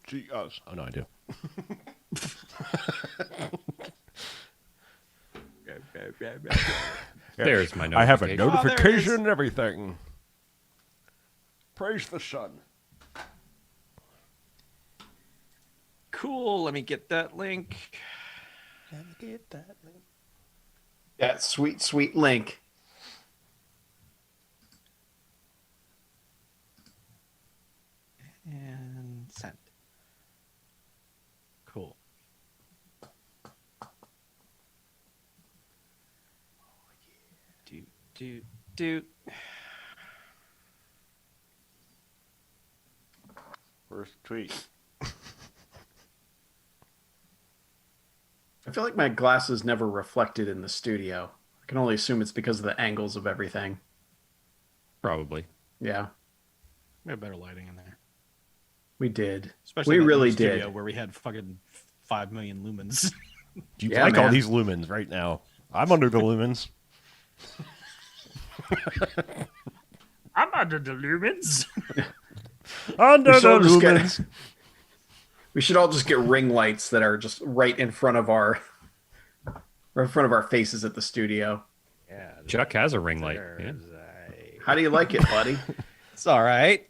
BMFcast. Oh, no, I do. There's my notification. I have a notification and everything. Praise the sun. Cool. Let me get that link. That sweet, sweet link. And send. Cool. Do. First tweet. I feel like my glasses never reflected in the studio. I can only assume it's because of the angles of everything. Probably. Yeah, We have better lighting in there. we did. Especially We in that really new studio did. where we had fucking 5 million lumens. Do you Yeah, like all man. these lumens right now? I'm under the lumens. I'm under the lumens. Under We the should all just lumens. We should all just get ring lights that are just right in front of our faces at the studio. Yeah. Chuck has a ring light. Yeah. How do you like it, buddy? It's all right.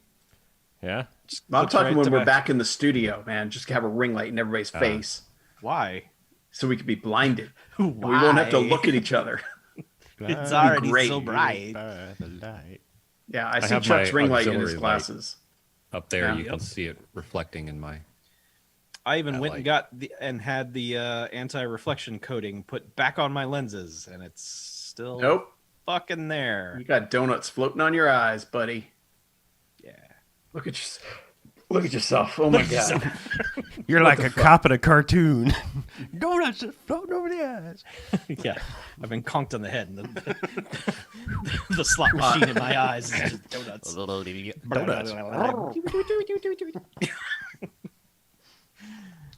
Yeah. I'm Looks talking right when to we're my- back in the studio, man. Just have a ring light in everybody's face Why? so we could be blinded. We won't have to Why? look at each other. It's already great. so bright. By the light. Yeah, I see have Chuck's my ring light in his auxiliary light. glasses. Up there, Yeah. you can see it reflecting in my. I even I went like and got had the anti-reflection coating put back on my lenses, and it's still Nope. fucking there. You got donuts floating on your eyes, buddy. Yeah. Look at yourself. Oh my god. You're like a cop in a cartoon. Donuts just floating over the eyes. Yeah. I've been conked on the head, and the slot machine in my eyes is just donuts. Donuts.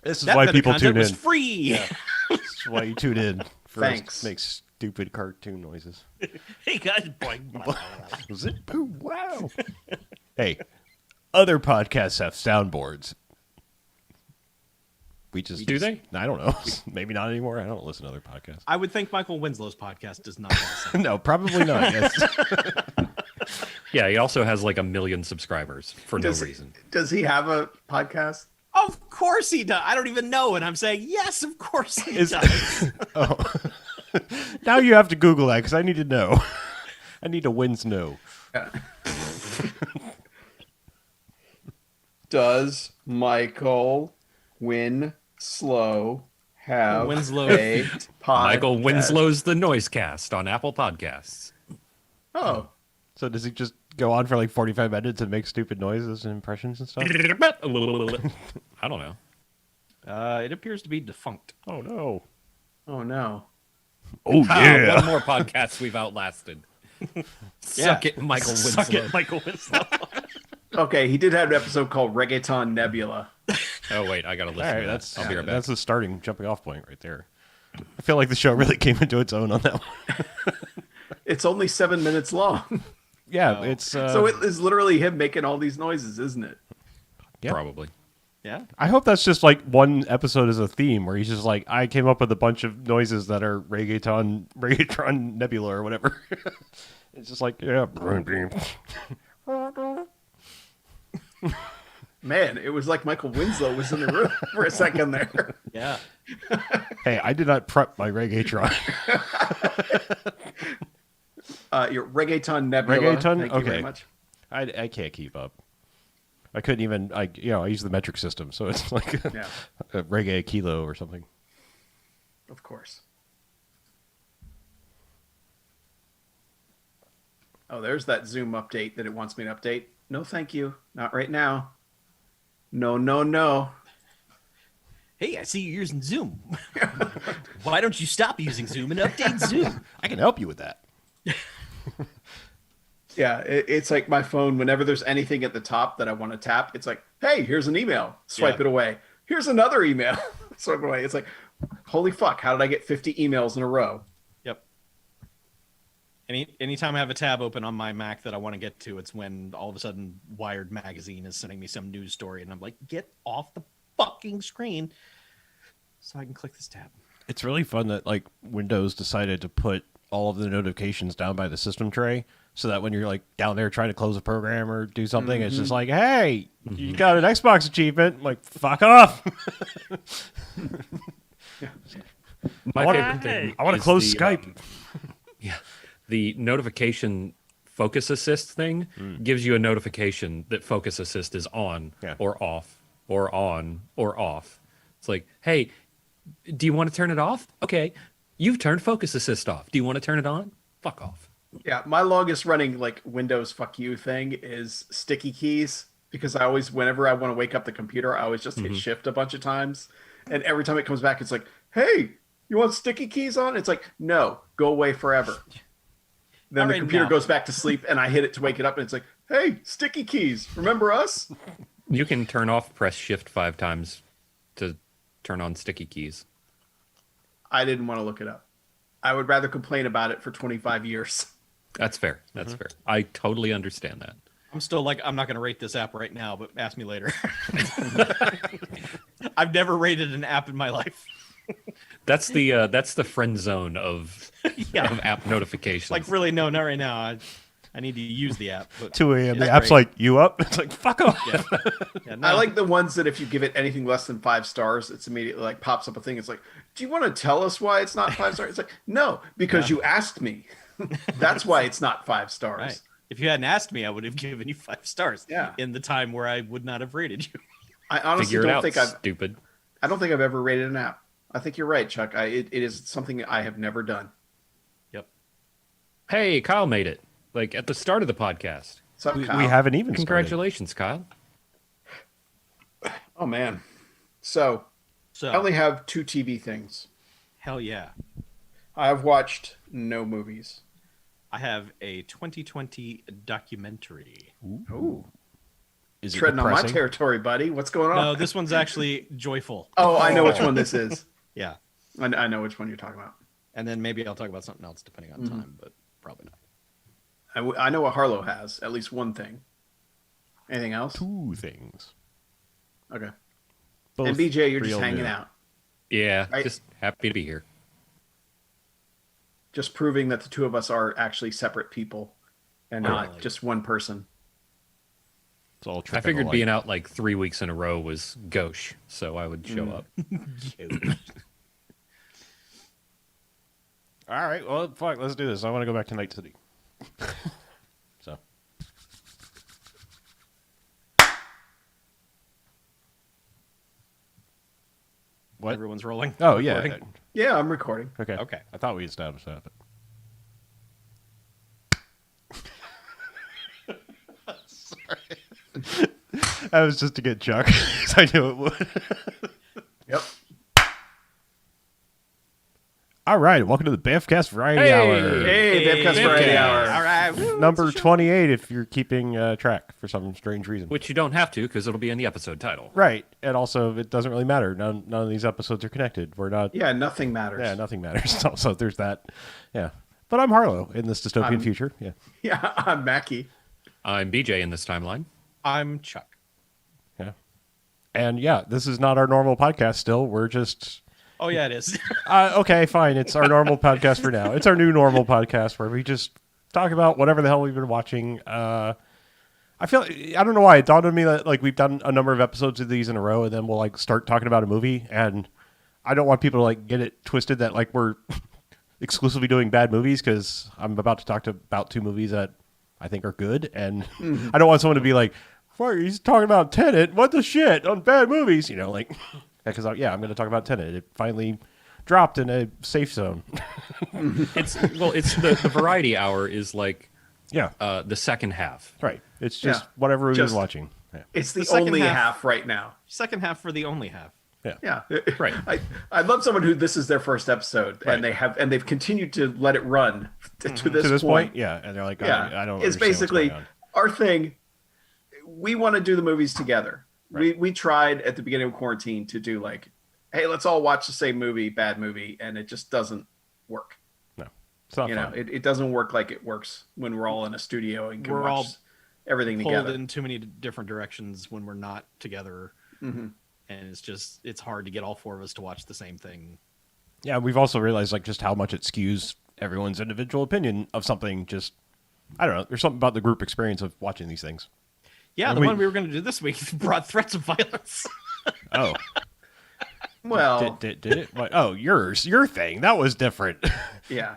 This is That why bit of people content tune was in. free. This is why you tune in. For us Thanks. to make stupid cartoon noises. Hey guys, boing. Zip, poo, wow. Hey, other podcasts have soundboards. We just Do they? I don't know. Maybe not anymore. I don't listen to other podcasts. I would think Michael Winslow's podcast does not have a No, probably not. Yes. Yeah, he also has like 1 million subscribers for no reason. Does he have a podcast? Of course he does. I don't even know, and I'm saying yes. Of course he Is- does. Oh. Now you have to Google that because I need to know. I need to know. Does Michael Winslow have Winslow. a podcast? Michael Winslow's The Noisecast on Apple Podcasts. Oh, So does he just go on for like 45 minutes and make stupid noises and impressions and stuff? I don't know. It appears to be defunct. Oh no. oh no. Oh One more podcast we've outlasted. Suck Yeah. it, Michael Winslow. Suck it, Michael Winslow. Okay, he did have an episode called Reggaeton Nebula. Oh wait, I gotta listen All right, to that's that. I'll be right back. that's a starting jumping off point right there. I feel like the show really came into its own on that one. It's only 7 minutes long. Yeah, Oh. it's So it is literally him making all these noises, isn't it? yeah. Probably. Yeah. I hope that's just like one episode as a theme where he's just like, I came up with a bunch of noises that are reggaeton nebula or whatever. It's just like, yeah. Man, it was like Michael Winslow was in the room for a second there. Yeah. Hey, I did not prep my reggaeton. Your Reggaeton Nebula. Reggaeton? Thank you very Okay. much. I can't keep up. I couldn't even, I use the metric system, so it's like Yeah, a reggae kilo or something. of course. Oh, there's that Zoom update that it wants me to update. No, thank you. Not right now. No, no, no. Hey, I see you're using Zoom. Why don't you stop using Zoom and update Zoom? I can help you with that. Yeah, it's like my phone, whenever there's anything at the top that I want to tap, it's like, hey, here's an email. Swipe Yeah. it away. Here's another email. Swipe it away. It's like, holy fuck, how did I get 50 emails in a row? Yep. Anytime I have a tab open on my Mac that I want to get to, it's when all of a sudden Wired magazine is sending me some news story, and I'm like, get off the fucking screen so I can click this tab. It's really fun that like Windows decided to put all of the notifications down by the system tray, so that when you're like down there trying to close a program or do something, it's just like, hey, you got an Xbox achievement. I'm like, fuck off. My favorite thing. I want to is close the, Skype. Yeah, the notification focus assist thing gives you a notification that focus assist is on or off or on or off. It's like, hey, do you want to turn it off? Okay, you've turned focus assist off. Do you want to turn it on? Fuck off. Yeah, my longest running like Windows fuck you thing is sticky keys, because I always, whenever I want to wake up the computer, I always just hit shift a bunch of times, and every time it comes back, it's like, hey, you want sticky keys on? It's like, no, go away forever. Then the computer goes back to sleep, and I hit it to wake it up, and it's like, hey, sticky keys, remember us? You can turn off press shift 5 times to turn on sticky keys. I didn't want to look it up. I would rather complain about it for 25 years. That's fair. That's fair. I totally understand that. I'm still like, I'm not going to rate this app right now, but ask me later. I've never rated an app in my life. That's the friend zone of app notifications. Like, really, no, not right now. I need to use the app. But 2 a.m. The it's app's great. like, you up? It's like, fuck off. Yeah, no. I like the ones that if you give it anything less than 5 stars, it's immediately like pops up a thing. It's like, do you want to tell us why it's not 5 stars? It's like, no, because you asked me. That's why it's not 5 stars. Right. If you hadn't asked me, I would have given you 5 stars. Yeah. In the time where I would not have rated you. I honestly Figure it don't out, think I've stupid. I don't think I've ever rated an app. I think you're right, Chuck. It is something I have never done. Yep. Hey, Kyle made it. Like at the start of the podcast. What's up, We Kyle? haven't even started. Congratulations, Kyle. Oh man. So So, I only have 2 TV things. hell yeah. I have watched no movies. I have a 2020 documentary. Ooh. Is it Treading on my depressing? territory, buddy. What's going on? No, this one's actually joyful. Oh, I know which one this is. Yeah. I know which one you're talking about. And then maybe I'll talk about something else depending on time, but probably not. I know what Harlow has. At least one thing. Anything else? 2 things. Okay. Both And BJ, you're just real hanging new. out. Yeah, Right. just happy to be here. Just proving that the two of us are actually separate people and not Really? just one person. It's all I figured being out like 3 weeks in a row was gauche, so I would show up. All right, well, fuck, let's do this. I want to go back to Night City. So. What? Everyone's rolling. Oh, yeah. Recording? Yeah, I'm recording. Okay. Okay. I thought we established that. But... Sorry. That was just to get Chuck. 'Cause I knew it would. Yep. All right. Welcome to the BMFcast Variety Hour. Hey, BMFcast Variety Hour. All right. Woo, Number 28 if you're keeping track for some strange reason. Which you don't have to because it'll be in the episode title. Right. And also, it doesn't really matter. None of these episodes are connected. We're not... Yeah, nothing matters. Yeah, nothing matters. So there's that. Yeah. But I'm Harlow in this dystopian future. Yeah. Yeah, I'm Mackie. I'm BJ in this timeline. I'm Chuck. Yeah. And yeah, this is not our normal podcast still. We're just... Oh, yeah, it is. Okay, fine. It's our normal podcast for now. It's our new normal podcast where we just talk about whatever the hell we've been watching. I don't know why it dawned on me that like we've done a number of episodes of these in a row, and then we'll like start talking about a movie, and I don't want people to like get it twisted that like we're exclusively doing bad movies, because I'm about to talk about 2 movies that I think are good, and I don't want someone to be like, "What, he's talking about Tenet? What the shit on bad movies?" You know, like. Because I'm going to talk about Tenet. It finally dropped in a safe zone. It's the variety hour is like Yeah, the second half. right. It's just Yeah. whatever we've been Just- watching. Yeah. It's the second only half. half right now. Second half for the only half. Yeah. Right. I love someone who this is their first episode Right. and they've continued to let it run to this, To this point. point, yeah, and they're like, Yeah. I don't. It's understand what's basically going on. our thing. We want to do the movies together. Right. We tried at the beginning of quarantine to do like, hey, let's all watch the same movie, bad movie, and it just doesn't work. No. It's not You know, fun. it doesn't work like it works when we're all in a studio and can We're watch all everything pulled together. in too many different directions when we're not together, and it's hard to get all four of us to watch the same thing. Yeah, we've also realized like just how much it skews everyone's individual opinion of something. Just I don't know. There's something about the group experience of watching these things. Yeah, And the we- one we were going to do this week brought threats of violence. Oh, Well, did it? What? Oh, your thing. That was different. yeah.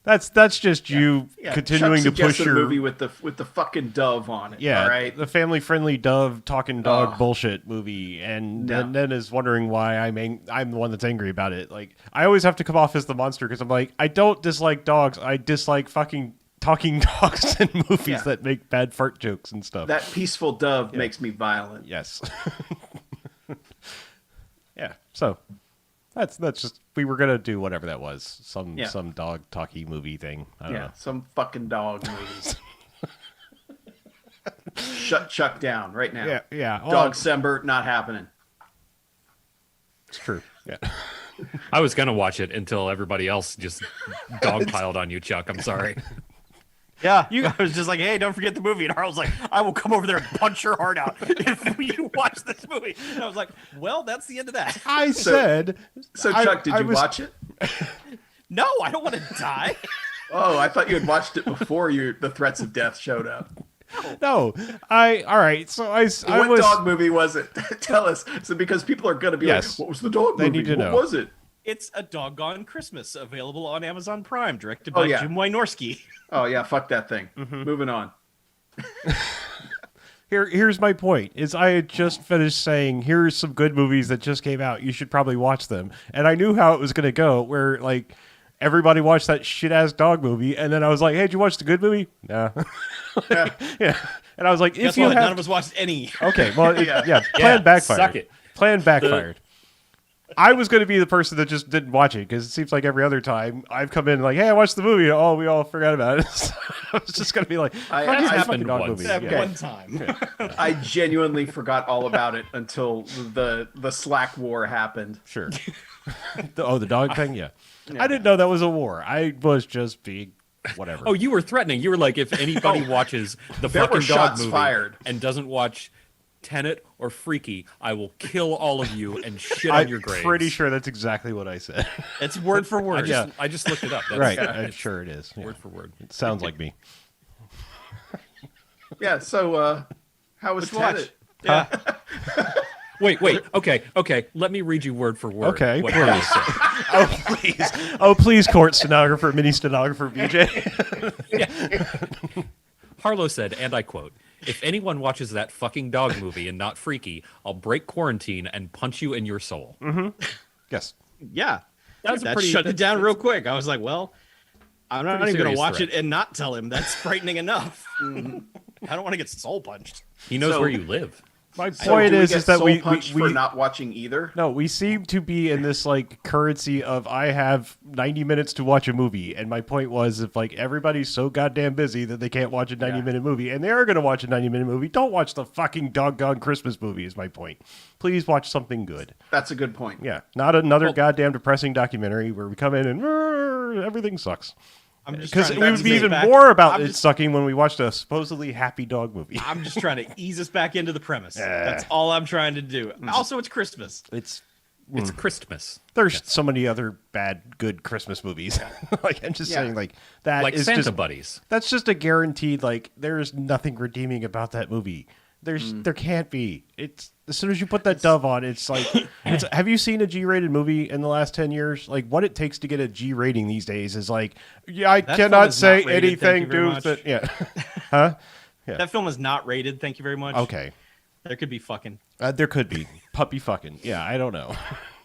That's just you Yeah, continuing Chuck to push suggested your a movie with the fucking dove on it. yeah, all right. the family-friendly dove talking dog Ugh. bullshit movie, and No. then is wondering why I'm the one that's angry about it. Like I always have to come off as the monster because I'm like I don't dislike dogs. I dislike fucking talking dogs in movies Yeah. that make bad fart jokes and stuff. That peaceful dove makes me violent. Yes. Yeah. So that's just we were gonna do whatever that was. Some dog talky movie thing. I don't Yeah, know. some fucking dog movie. Shut Chuck down right now. Yeah. Well, Dog Sember, not happening. it's true. Yeah. I was gonna watch it until everybody else just dogpiled on you, Chuck. I'm sorry. Yeah, I was just like, hey, don't forget the movie. And Harl's like, I will come over there and punch your heart out if you watch this movie. And I was like, well, that's the end of that. I said. So I- Chuck, did I you was- watch it? No, I don't want to die. Oh, I thought you had watched it before the threats of death showed up. No, all right. So I What was. dog movie was it? Tell us. So because people are going to be Yes. like, what was the dog They movie? need to know. What was it? It's A Doggone Christmas, available on Amazon Prime, directed Oh, by yeah. Jim Wynorski. Oh yeah, fuck that thing. Mm-hmm. Moving on. Here's my point: is I had just finished saying here's some good movies that just came out. You should probably watch them, and I knew how it was going to go. Where like everybody watched that shit ass dog movie, and then I was like, "Hey, did you watch the good movie?" No. Yeah, and I was like, Guess "If you what? have None of us watched any. okay, well, Yeah. plan backfired. suck it. Plan backfired." I was going to be the person that just didn't watch it because it seems like every other time I've come in like, "Hey, I watched the movie." Oh, we all forgot about it. So I was just going to be like, I- "Fuck I- this happened fucking dog once. movie." That Yeah. one time. I genuinely forgot all about it until the Slack war happened. Sure. The dog thing? Yeah. I didn't know that was a war. I was just being whatever. Oh, you were threatening. You were like, if anybody watches the There were fucking dog shots movie fired. and doesn't watch Tenet or Freaky, I will kill all of you and shit on your I'm graves. pretty sure that's exactly what I said. It's word for I word. just looked it up. That's, Right. I'm sure it is. Yeah. Word for word. It sounds like me. Yeah. So how was Watch. Tenet? Yeah. Wait. Okay. Let me read you word for word. Okay, what please. Harlow said. Oh, please. Oh, please, court stenographer, mini stenographer, BJ. Harlow said, and I quote, "If anyone watches that fucking dog movie and not Freaky, I'll break quarantine and punch you in your soul." Yes. Yeah. That was That shut it down real quick. I was like, well, I'm not Pretty even going to serious watch threat. it and not tell him. That's frightening enough. I don't want to get soul punched. He knows So- where you live. My So point do we is get that soul we punched for not watching either? no, we seem to be in this like currency of I have 90 minutes to watch a movie, and my point was if like everybody's so goddamn busy that they can't watch a 90-minute movie, and they are going to watch a 90-minute movie, don't watch the fucking doggone Christmas movie. Is my point. Please watch something good. That's a good point. Yeah, not another goddamn depressing documentary where we come in and everything sucks. I'm just Because trying we to would ease be us even back- more about I'm it just- sucking when we watched a supposedly happy dog movie. I'm just trying to ease us back into the premise. That's all I'm trying to do. Also, it's Christmas. It's It's Christmas. there's so many other bad good Christmas movies. Like I'm just Yeah. saying like that Like is Santa just Buddies. that's just a guaranteed like there's nothing redeeming about that movie. There can't be. It's as soon as you put that dove on, it's like have you seen a G-rated movie in the last 10 years? Like what it takes to get a G rating these days is like I That film cannot is say not rated, thank anything you very to much. that yeah. Huh? That film is not rated. Thank you very much. Okay. There could be fucking. There could be puppy fucking. Yeah, I don't know.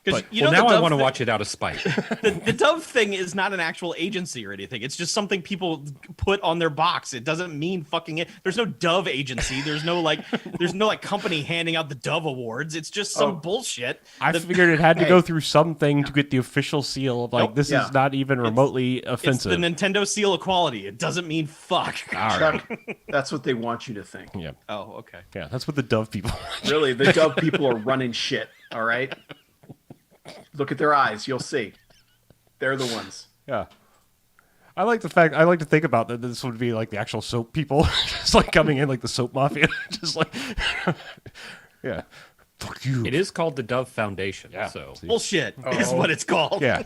Because But, you know, well, now the I Dove want to thing- watch it out of spite. The Dove thing is not an actual agency or anything. It's just something people put on their box. It doesn't mean fucking it. There's no Dove agency. There's no like company handing out the Dove awards. It's just some bullshit. I The- figured it had to Hey. go through something to get the official seal of like Nope. this Yeah. is not even remotely It's offensive. the Nintendo seal of quality. It doesn't mean fuck. All right. Chuck, that's what they want you to think. Yeah. Oh, okay. Yeah, that's what the dove people. Really, the dove people are running shit. All right. Look at their eyes. You'll see. They're the ones. Yeah. I like the fact. I like to think about that. This would be like the actual soap people, just like coming in like the soap mafia, just like, yeah, fuck you. It is called the Dove Foundation. Yeah. So Bullshit is what it's called. Yeah,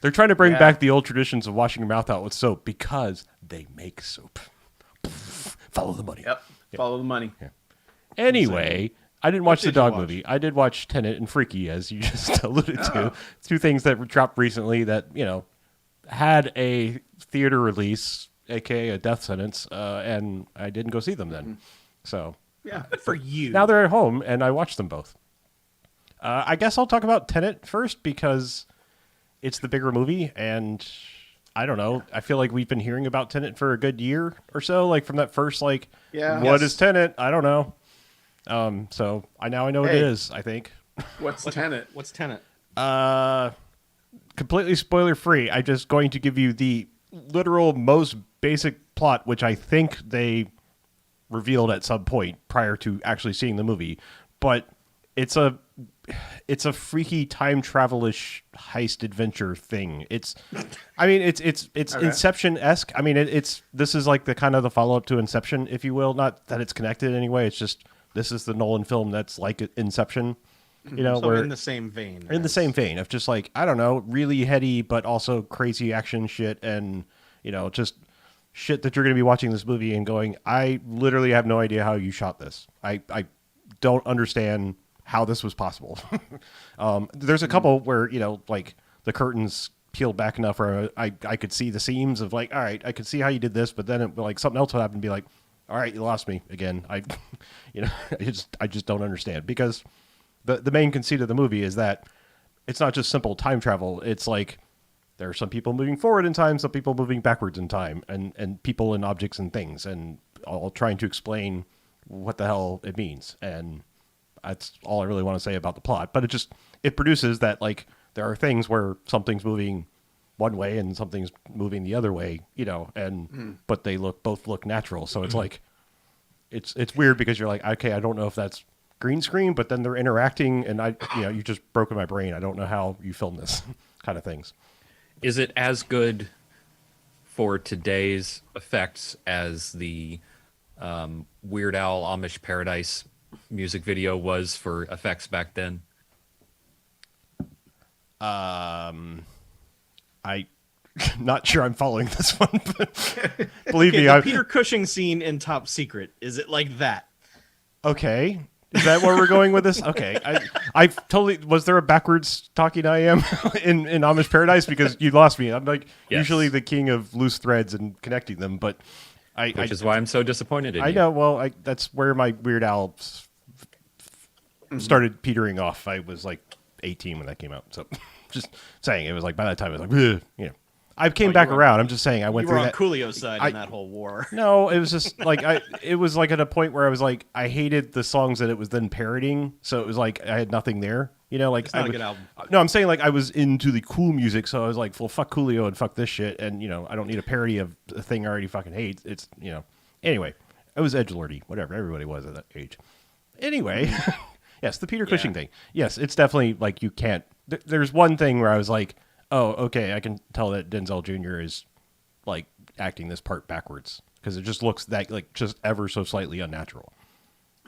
they're trying to bring Yeah. back the old traditions of washing your mouth out with soap because they make soap. Follow the money. Yep. Follow the money. Anyway, I didn't watch the did you Dog watch? movie. I did watch Tenet and Freaky, as you just alluded to. Two things that were dropped recently that, had a theater release, aka a death sentence, and I didn't go see them then. So Yeah. Good for you. now they're at home, and I watched them both. I guess I'll talk about Tenet first because it's the bigger movie, and I don't know. I feel like we've been hearing about Tenet for a good year or so, like from that first, like, Yeah. what Yes. is Tenet? I don't know. So I know what it Hey. is, I think. What's Tenet? What's Tenet? Completely spoiler free. I'm just going to give you the literal most basic plot, which I think they revealed at some point prior to actually seeing the movie. But it's a freaky time travel-ish heist adventure thing. It's Okay. Inception-esque. I mean, this is like the kind of the follow-up to Inception, if you will. Not that it's connected anyway. It's just this is the Nolan film that's like Inception. So where in the same vein. in the as- same vein of just like, I don't know, really heady but also crazy action shit, and just shit that you're going to be watching this movie and going, I literally have no idea how you shot this. I don't understand how this was possible. There's a couple where like the curtains peeled back enough where I could see the seams of like, all right, I could see how you did this, but then it, like something else would happen and be like, all right, you lost me again. I just don't understand, because the main conceit of the movie is that it's not just simple time travel. It's like there are some people moving forward in time, some people moving backwards in time, and people and objects and things, and all trying to explain what the hell it means. And that's all I really want to say about the plot. But it produces that, like, there are things where something's moving one way and something's moving the other way, but they both look natural. So it's like it's weird because you're like, okay, I don't know if that's green screen, but then they're interacting, and you just broken my brain. I don't know how you film this kind of things. is it as good for today's effects as the Weird Al Amish Paradise music video was for effects back then? I not sure I'm following this one, but believe Okay, me, the Peter Cushing scene in Top Secret, is it like that? okay. Is that where we're going with this? Okay, I totally was there a backwards talking I am in Amish Paradise, because you lost me. I'm like Yes. usually the king of loose threads and connecting them, but Which is why I'm so disappointed in I you. know. Well, that's where my Weird Al started petering off. I was like 18 when that came out, so just saying, it was like by that time I was like, ugh, I came back were- around. I'm just saying I went You through were on that. Coolio's side in that whole war. No, it was just like it was like at a point where I was like, I hated the songs that it was then parodying, so it was like I had nothing there. Like It's not I a would- good album. No, I'm saying like I was into the cool music, so I was like, well, fuck Coolio and fuck this shit, and I don't need a parody of a thing I already fucking hate. It's anyway, it was edgelordy, whatever. Everybody was at that age. Anyway, yes, the Peter Cushing thing. Yes, it's definitely like you can't. There's one thing where I was like, oh, okay, I can tell that Denzel Jr. is like acting this part backwards, because it just looks that like just ever so slightly unnatural.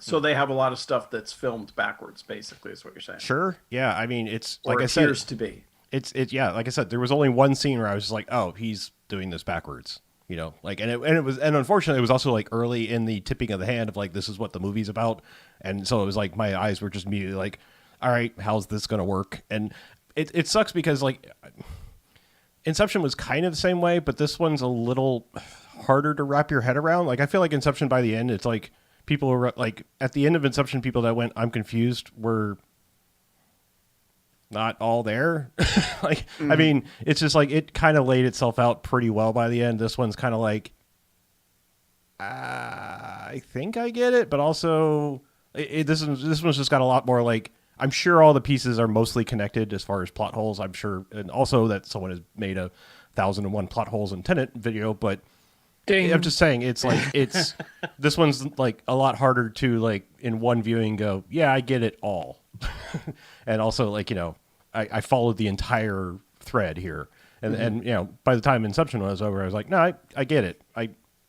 So they have a lot of stuff that's filmed backwards, basically, is what you're saying. Sure, yeah. I mean, it's Or like I said, appears to be. it's yeah. Like I said, there was only one scene where I was just like, oh, he's doing this backwards. Like, and unfortunately, it was also like early in the tipping of the hand of like, this is what the movie's about, and so it was like my eyes were just immediately like, all right, how's this gonna work? And it sucks because like Inception was kind of the same way, but this one's a little harder to wrap your head around. Like, I feel like Inception by the end, it's like people were like at the end of Inception, people that went, I'm confused, were not all there. Like, I mean, it's just like it kind of laid itself out pretty well by the end. This one's kind of like, I think I get it, but also this one's just got a lot more like, I'm sure all the pieces are mostly connected as far as plot holes. I'm sure, and also that someone has made a 1,001 plot holes in Tenet video, but Ding. I'm just saying it's like this one's like a lot harder to like in one viewing go, yeah, I get it all. And also like, I followed the entire thread here. And you know, by the time Inception was over, I was like, no, I get it.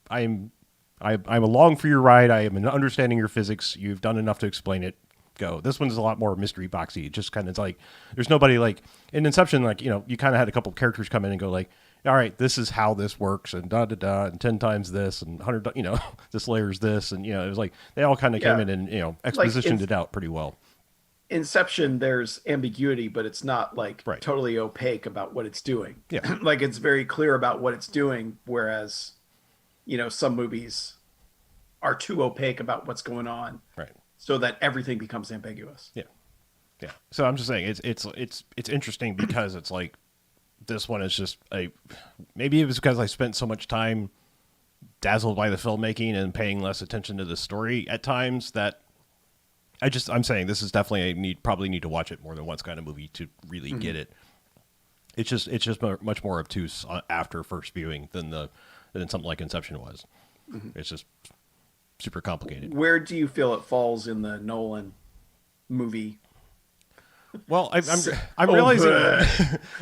I'm along for your ride. I am understanding your physics. You've done enough to explain it. Go. This one's a lot more mystery boxy. It just kind of like, there's nobody like in Inception, like, you know, you kind of had a couple characters come in and go like, all right, this is how this works, and da da da, and 10 times this, and 100, you know, this layer's this, and you know, it was like they all kind of came in and, you know, expositioned it out pretty well. Inception, there's ambiguity, but it's not like totally opaque about what it's doing. Yeah. Like it's very clear about what it's doing, whereas, you know, some movies are too opaque about what's going on. Right. So that everything becomes ambiguous. Yeah. Yeah. So I'm just saying it's interesting because it's like this one is just maybe it was because I spent so much time dazzled by the filmmaking and paying less attention to the story at times that I'm saying this is definitely probably need to watch it more than once kind of movie to really get it. It's just much more obtuse after first viewing than something like Inception was. It's just super complicated. Where do you feel it falls in the Nolan movie? Well, I'm realizing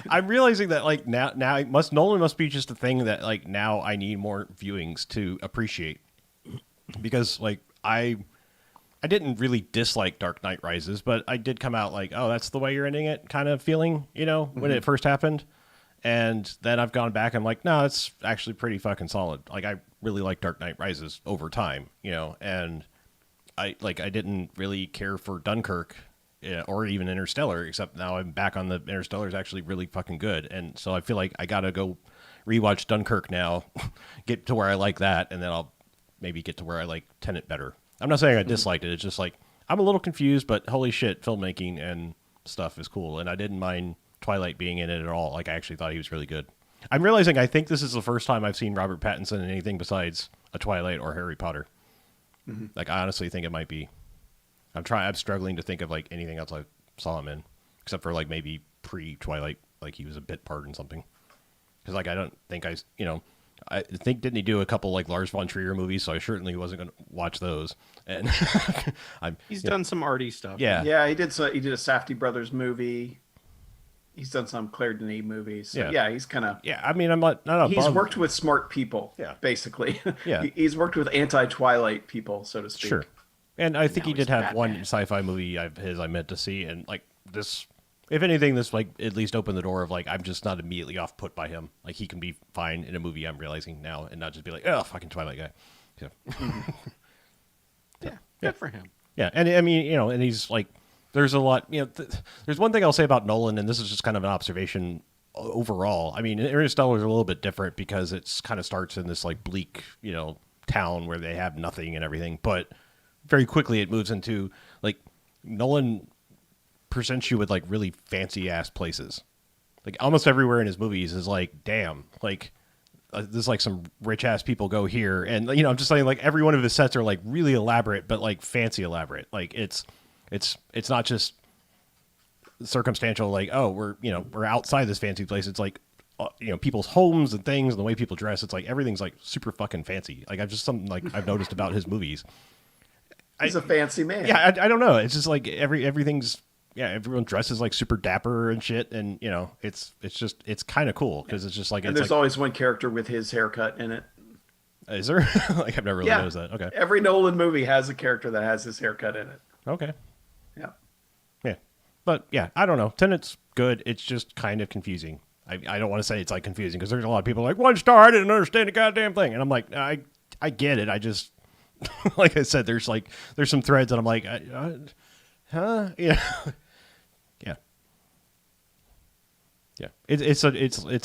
I'm realizing that like now Nolan must be just a thing that like now I need more viewings to appreciate, because like I didn't really dislike Dark Knight Rises, but I did come out like, oh, that's the way you're ending it kind of feeling, you know, when it first happened. And then I've gone back and I'm like, no, it's actually pretty fucking solid. Like I really like Dark Knight Rises over time, you know, and I didn't really care for Dunkirk or even Interstellar, except now I'm back on the Interstellar is actually really fucking good. And so I feel like I got to go rewatch Dunkirk now, get to where I like that, and then I'll maybe get to where I like Tenet better. I'm not saying I disliked it. It's just like I'm a little confused, but holy shit, filmmaking and stuff is cool. And I didn't mind Twilight being in it at all. Like I actually thought he was really good. I'm realizing I think this is the first time I've seen Robert Pattinson in anything besides a Twilight or Harry Potter. Like I honestly think it might be. I'm struggling to think of like anything else I saw him in, except for like maybe pre-Twilight, like he was a bit part in something. Because like I don't think I think didn't he do a couple like Lars von Trier movies? So I certainly wasn't going to watch those. And he's done some arty stuff. Yeah, he did a Safdie Brothers movie. He's done some Claire Denis movies. So yeah, he's kind of... Yeah, I mean, I'm not he's worked with smart people, basically. Yeah. He's worked with anti-Twilight people, so to speak. Sure. And I think he did have Batman. one sci-fi movie I meant to see, and like this, if anything, this like at least opened the door of like I'm just not immediately off put by him. Like he can be fine in a movie, I'm realizing now, and not just be like, oh, fucking Twilight guy. Yeah, good for him. Yeah, and I mean, you know, and he's like, there's a lot, you know, there's one thing I'll say about Nolan, and this is just kind of an observation overall. I mean, Interstellar is a little bit different because it's kind of starts in this like bleak, you know, town where they have nothing and everything, but very quickly it moves into like Nolan presents you with like really fancy ass places. Like almost everywhere in his movies is like, damn, like there's like some rich ass people go here, and you know, I'm just saying like every one of his sets are like really elaborate, but like fancy elaborate. Like it's not just circumstantial. Like, oh, we're outside this fancy place. It's like you know, people's homes and things and the way people dress. It's like everything's like super fucking fancy. Like I've just something like I've noticed about his movies. He's a fancy man. Yeah, I don't know. It's just like everything's everyone dresses like super dapper and shit, and you know, it's kind of cool because it's just like and there's always one character with his haircut in it. Is there? Like I've never really noticed that. Okay. Every Nolan movie has a character that has his haircut in it. Okay. Yeah. Yeah, but yeah, I don't know. Tenet's good. It's just kind of confusing. I don't want to say it's like confusing because there's a lot of people like 1 star. I didn't understand the goddamn thing, and I'm like, I get it. I just like I said, there's some threads that I'm like, huh? Yeah, yeah, yeah. It's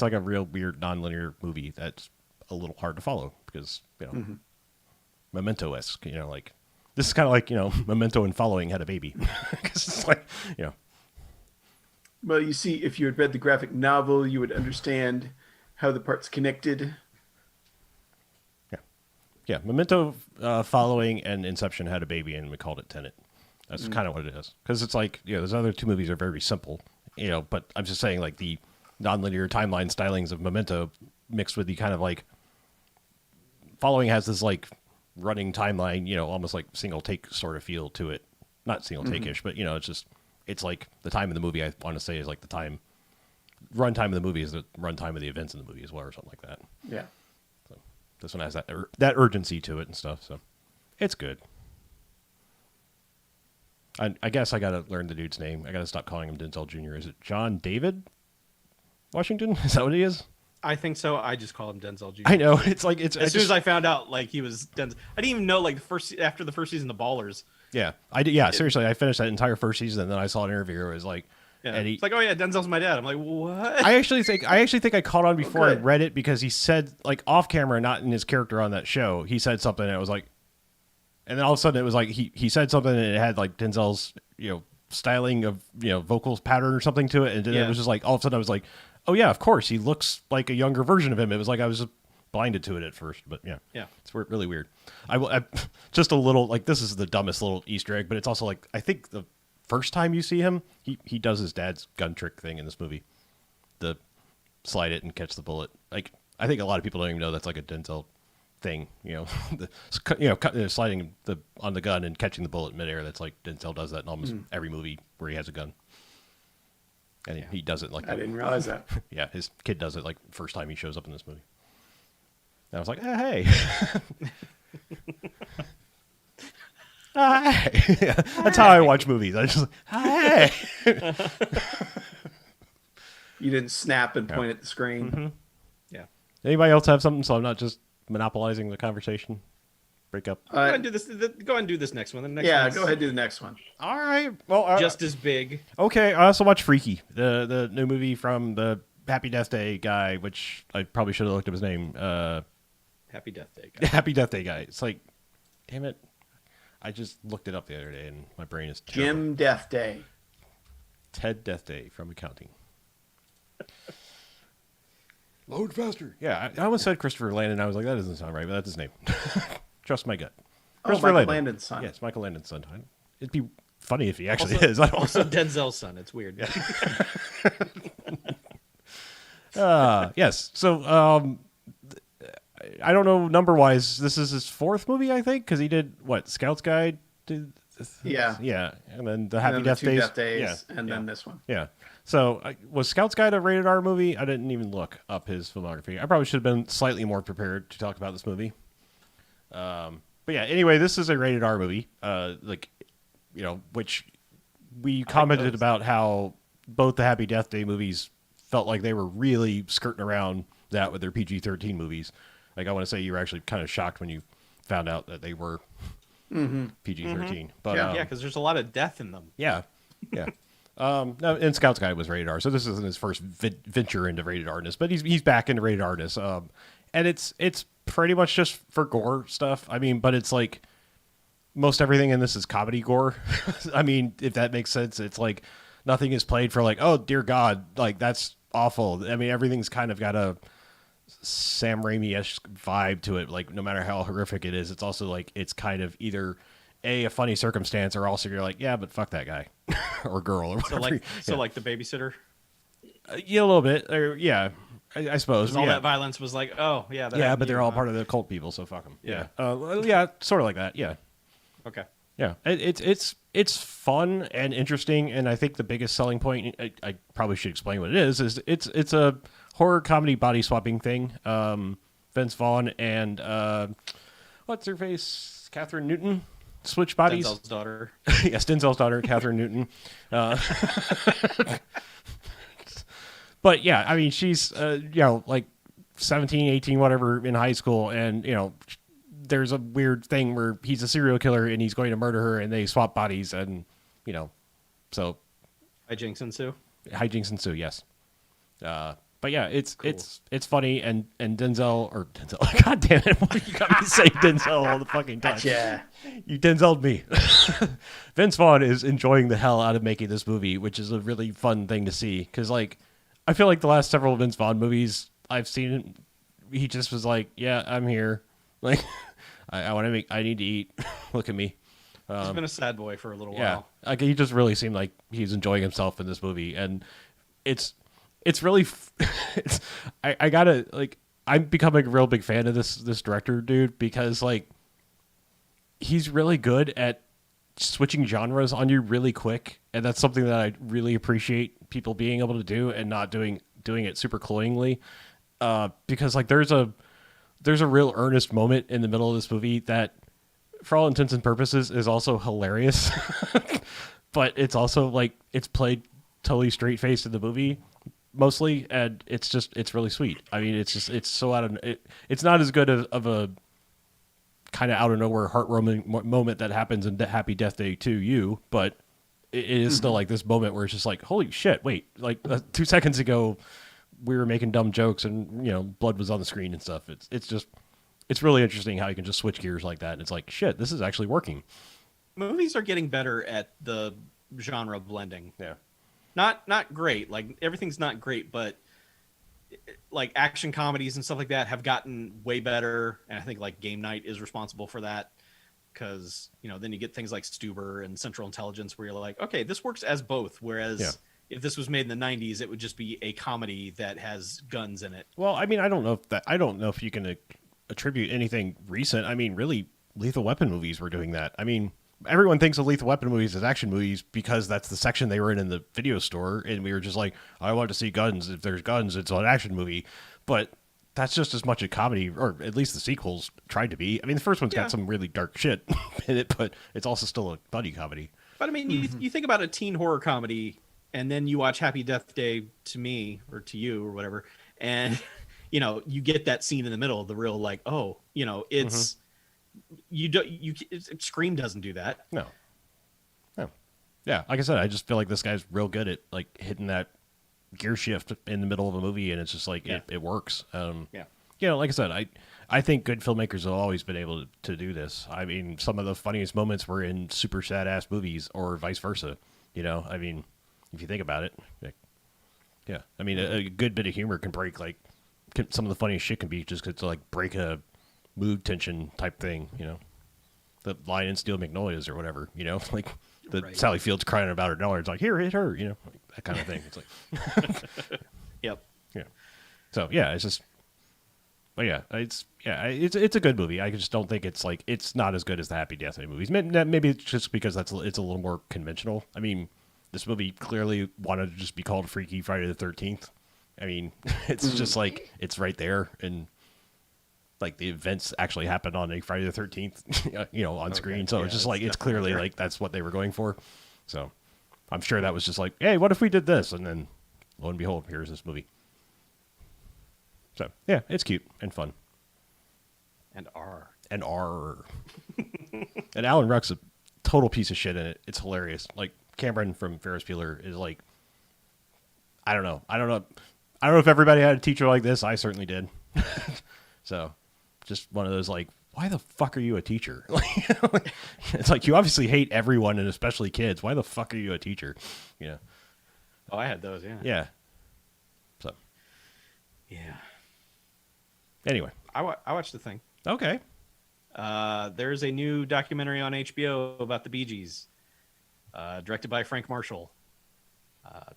like a real weird nonlinear movie that's a little hard to follow because you know, Memento-esque. You know, like this is kind of like you know, Memento and Following had a baby because it's like you know. Well, you see, if you had read the graphic novel, you would understand how the parts connected. Yeah, Memento, Following, and Inception had a baby, and we called it Tenet. That's kind of what it is. Because it's like, you know, those other two movies are very simple, you know, but I'm just saying, like, the nonlinear timeline stylings of Memento mixed with the kind of, like, Following has this, like, running timeline, you know, almost like single take sort of feel to it. Not single take-ish, but, you know, it's like the time in the movie, I want to say, is like the time runtime of the movie is the runtime of the events in the movie as well, or something like that. Yeah. So this one has that urgency to it and stuff. So it's good. I guess I got to learn the dude's name. I got to stop calling him Denzel Jr. Is it John David Washington? Is that what he is? I think so. I just call him Denzel Jr. I know. It's like as soon as I found out like he was Denzel, I didn't even know like after the first season of Ballers. Yeah, I did. Yeah, seriously, I finished that entire first season, and then I saw an interview where it was like, yeah. and It's like, oh yeah, Denzel's my dad. I'm like, what? I actually think I caught on before I good. read it because he said like off camera, not in his character on that show. He said something, and it was like, and then all of a sudden it was like he said something, and it had like Denzel's styling of vocals pattern or something to it, and then it was just like all of a sudden I was like, oh yeah, of course he looks like a younger version of him. It was like I was blinded to it at first, but yeah, it's really weird. I just a little like this is the dumbest little Easter egg, but it's also like I think the first time you see him, he does his dad's gun trick thing in this movie, the slide it and catch the bullet. Like I think a lot of people don't even know that's like a Denzel thing, sliding on the gun and catching the bullet midair. That's like Denzel does that in almost every movie where he has a gun, and he does it like I didn't realize that. Yeah, his kid does it like first time he shows up in this movie. And I was like, hey. Hi. Yeah, that's how I watch movies. I just hi. You didn't snap and point at the screen. Mm-hmm. Yeah. Anybody else have something so I'm not just monopolizing the conversation? Break up. Go ahead and do this. Go ahead and do this next one. The next Yeah, one's go ahead and do the next one. All right. Well, just as big. okay. I also watched Freaky, the new movie from the Happy Death Day guy, which I probably should have looked up his name. Happy Death Day guy. Happy Death Day guy. It's like, damn it. I just looked it up the other day, and my brain is terrible. Jim Death Day. Ted Death Day from accounting. Load faster. Yeah, I almost said Christopher Landon. I was like, that doesn't sound right, but that's his name. Trust my gut. Christopher Michael Landon. Landon's son. Yes, Michael Landon's son. It'd be funny if he actually Also- is. I don't Also Denzel's son. It's weird. Yes. So, I don't know number wise. This is his fourth movie, I think, because he did what? Scout's Guide. Yeah. Yeah, and then the And Happy then Death the two Days. Death Days, Yeah, and then this one. yeah. So was Scout's Guide a rated R movie? I didn't even look up his filmography. I probably should have been slightly more prepared to talk about this movie. But yeah. Anyway, this is a rated R movie. Which we commented about how both the Happy Death Day movies felt like they were really skirting around that with their PG-13 movies. Like I want to say you were actually kind of shocked when you found out that they were PG-13. But Yeah. Yeah, because there's a lot of death in them. yeah. No, and Scout's Guide was rated R, so this isn't his first venture into rated R-ness, but he's back into rated R-ness. And it's pretty much just for gore stuff. I mean, but it's like most everything in this is comedy gore. I mean, if that makes sense, it's like nothing is played for like, oh dear God, like that's awful. I mean, everything's kind of got a Sam Raimi-esque vibe to it. Like no matter how horrific it is, it's also like it's kind of either a funny circumstance or also you're like, yeah, but fuck that guy or girl or whatever. Like the babysitter. Yeah, a little bit. Or, yeah, I suppose. Because all yeah. that violence was like, oh yeah. That Yeah, happened but to they're you, all huh? part of the cult people, so fuck them. Yeah. Yeah, sort of like that. Yeah, Okay. yeah. It's fun and interesting, and I think the biggest selling point, I probably should explain what it is it's a horror comedy body swapping thing. Vince Vaughn and what's her face, Catherine Newton, switch bodies. Denzel's daughter. Yes, Denzel's daughter, Catherine Newton. But yeah, I mean, she's, like 17, 18, whatever, in high school. And, there's a weird thing where he's a serial killer and he's going to murder her and they swap bodies. And, so. Hijinks ensue. Hijinks ensue, yes. But yeah, it's funny. And Denzel, God damn it. You got me saying Denzel all the fucking time. Yeah. You Denzel'd me. Vince Vaughn is enjoying the hell out of making this movie, which is a really fun thing to see. Because, I feel like the last several Vince Vaughn movies I've seen, he just was like, yeah, I'm here. Like, I need to eat. Look at me. He's been a sad boy for a little Yeah. while. Like, he just really seemed like he's enjoying himself in this movie. And it's really, I gotta, I'm becoming a real big fan of this director dude because, he's really good at switching genres on you really quick, and that's something that I really appreciate people being able to do and not doing doing it super cloyingly, because like there's a real earnest moment in the middle of this movie that, for all intents and purposes, is also hilarious, but it's also like it's played totally straight faced in the movie mostly, and it's really sweet. I mean, it's so it's not as good of a kind of out of nowhere heart-warming moment that happens in Happy Death Day to You, but it is still like this moment where it's just like, holy shit, wait, like 2 seconds ago we were making dumb jokes and, you know, blood was on the screen and stuff. It's really interesting how you can just switch gears like that, and it's like, shit, this is actually working. Movies are getting better at the genre blending. Yeah. Not great, like everything's not great, but like action comedies and stuff like that have gotten way better, and I think like Game Night is responsible for that, because, you know, then you get things like Stuber and Central Intelligence where you're like, okay, this works as both, whereas if this was made in the 90s, it would just be a comedy that has guns in it. Well, I mean, I don't know if you can attribute anything recent. I mean, really, Lethal Weapon movies were doing that. I mean, everyone thinks of Lethal Weapon movies as action movies because that's the section they were in the video store, and we were just like, I want to see guns. If there's guns, it's an action movie. But that's just as much a comedy, or at least the sequels tried to be. I mean, the first one's got some really dark shit in it, but it's also still a buddy comedy. But I mean, you think about a teen horror comedy, and then you watch Happy Death Day to Me, or to You, or whatever, and you know, you get that scene in the middle, the real like, oh, you know, it's Scream doesn't do that. No. Yeah, like I said, I just feel like this guy's real good at like hitting that gear shift in the middle of a movie, and it's just like it works. You know, like I said, I think good filmmakers have always been able to do this. I mean, some of the funniest moments were in super sad ass movies, or vice versa. You know, I mean, if you think about it, like, yeah, I mean, a good bit of humor can break some of the funniest shit can be just to like break a mood tension type thing. You know, the Lion and Steel Magnolias or whatever. You know, like. Sally Field's crying about her daughter. It's like, here, hit her, you know, like that kind of thing. It's like, yep, yeah. So yeah, it's just, but yeah, it's a good movie. I just don't think it's not as good as the Happy Death Day movies. Maybe it's just because it's a little more conventional. I mean, this movie clearly wanted to just be called Freaky Friday the 13th. I mean, it's just like it's right there, and like the events actually happened on a Friday the 13th, you know, on screen. So it's just like, it's clearly like that's what they were going for. So I'm sure that was just like, hey, what if we did this? And then lo and behold, here's this movie. So yeah, it's cute and fun. And R. And Alan Ruck's a total piece of shit in it. It's hilarious. Like Cameron from Ferris Bueller is like, I don't know if everybody had a teacher like this. I certainly did. So just one of those like, why the fuck are you a teacher? It's like, you obviously hate everyone, and especially kids. Why the fuck are you a teacher? You know? Oh, I had those. Yeah. Yeah. So. Yeah. Anyway, I watched the thing. Okay. There's a new documentary on HBO about the Bee Gees, directed by Frank Marshall,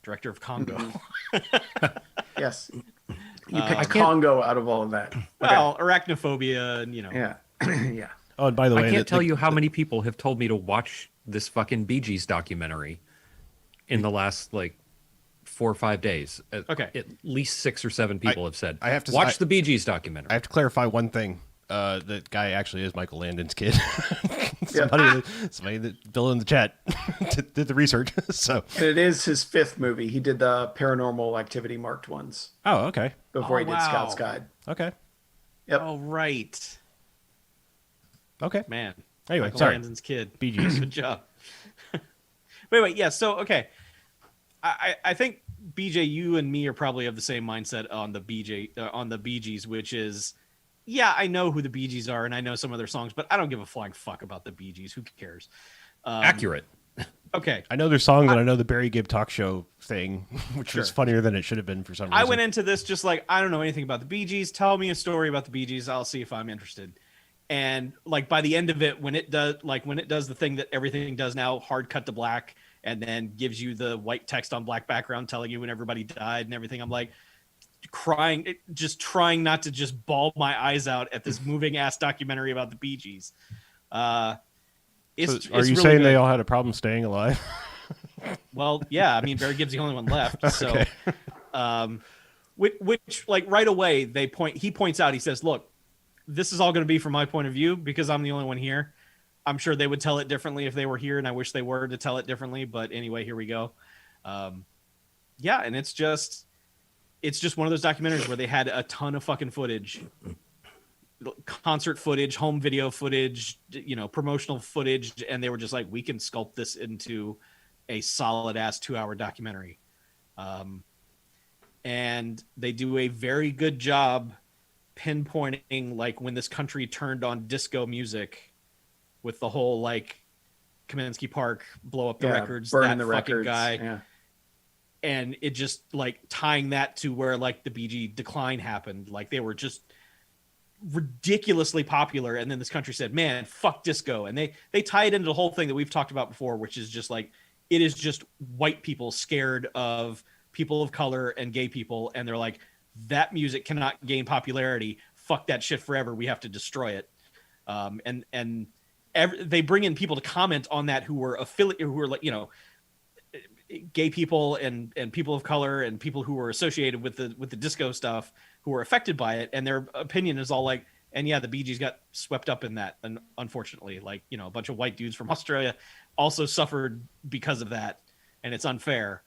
director of Congo. Yes. You picked Congo out of all of that. Well, arachnophobia, and you know. Yeah. Yeah. Oh, and by the way, I can't tell you how many people have told me to watch this fucking Bee Gees documentary in the last like 4 or 5 days. Okay. At least 6 or 7 people have said, I have to watch the Bee Gees documentary. I have to clarify one thing. That guy actually is Michael Landon's kid. somebody that Bill in the chat did the research. So And it is his 5th movie. He did the Paranormal Activity marked ones oh, okay. before he did wow. Scout's Guide. Okay. Yep. Oh, right. Okay. Man. Anyway, Michael sorry. Landon's kid. Bee Gees. Good job. wait. Yeah. So, okay. I think BJ, you and me are probably of the same mindset on the Bee Gees, which is, yeah, I know who the Bee Gees are and I know some of their songs, but I don't give a flying fuck about the Bee Gees. Who cares? Accurate. Okay. I know their songs, and I know the Barry Gibb talk show thing, which was funnier than it should have been for some reason. I went into this just like, I don't know anything about the Bee Gees. Tell me a story about the Bee Gees. I'll see if I'm interested. And like by the end of it, when it does the thing that everything does now, hard cut to black, and then gives you the white text on black background telling you when everybody died and everything, I'm like crying, just trying not to just bawl my eyes out at this moving ass documentary about the Bee Gees. Are you really saying good. they all had a problem staying alive? Well, yeah. I mean, Barry Gibb's the only one left. So, Okay. which like right away he points out, he says, look, this is all going to be from my point of view because I'm the only one here. I'm sure they would tell it differently if they were here, and I wish they were to tell it differently. But anyway, here we go. Yeah, and it's just one of those documentaries where they had a ton of fucking footage, concert footage, home video footage, promotional footage, and they were just like, we can sculpt this into a solid ass 2-hour documentary. And they do a very good job pinpointing like when this country turned on disco music with the whole like Kaminsky Park blow up the records, burning that the fucking records guy. Yeah. And it just like tying that to where like the BG decline happened. Like they were just ridiculously popular. And then this country said, man, fuck disco. And they tie it into the whole thing that we've talked about before, which is just like, it is just white people scared of people of color and gay people. And they're like, that music cannot gain popularity. Fuck that shit forever. We have to destroy it. They bring in people to comment on that who were like, gay people and people of color and people who were associated with the disco stuff who were affected by it. And their opinion is all like, and yeah, the Bee Gees got swept up in that. And unfortunately, like, a bunch of white dudes from Australia also suffered because of that. And it's unfair.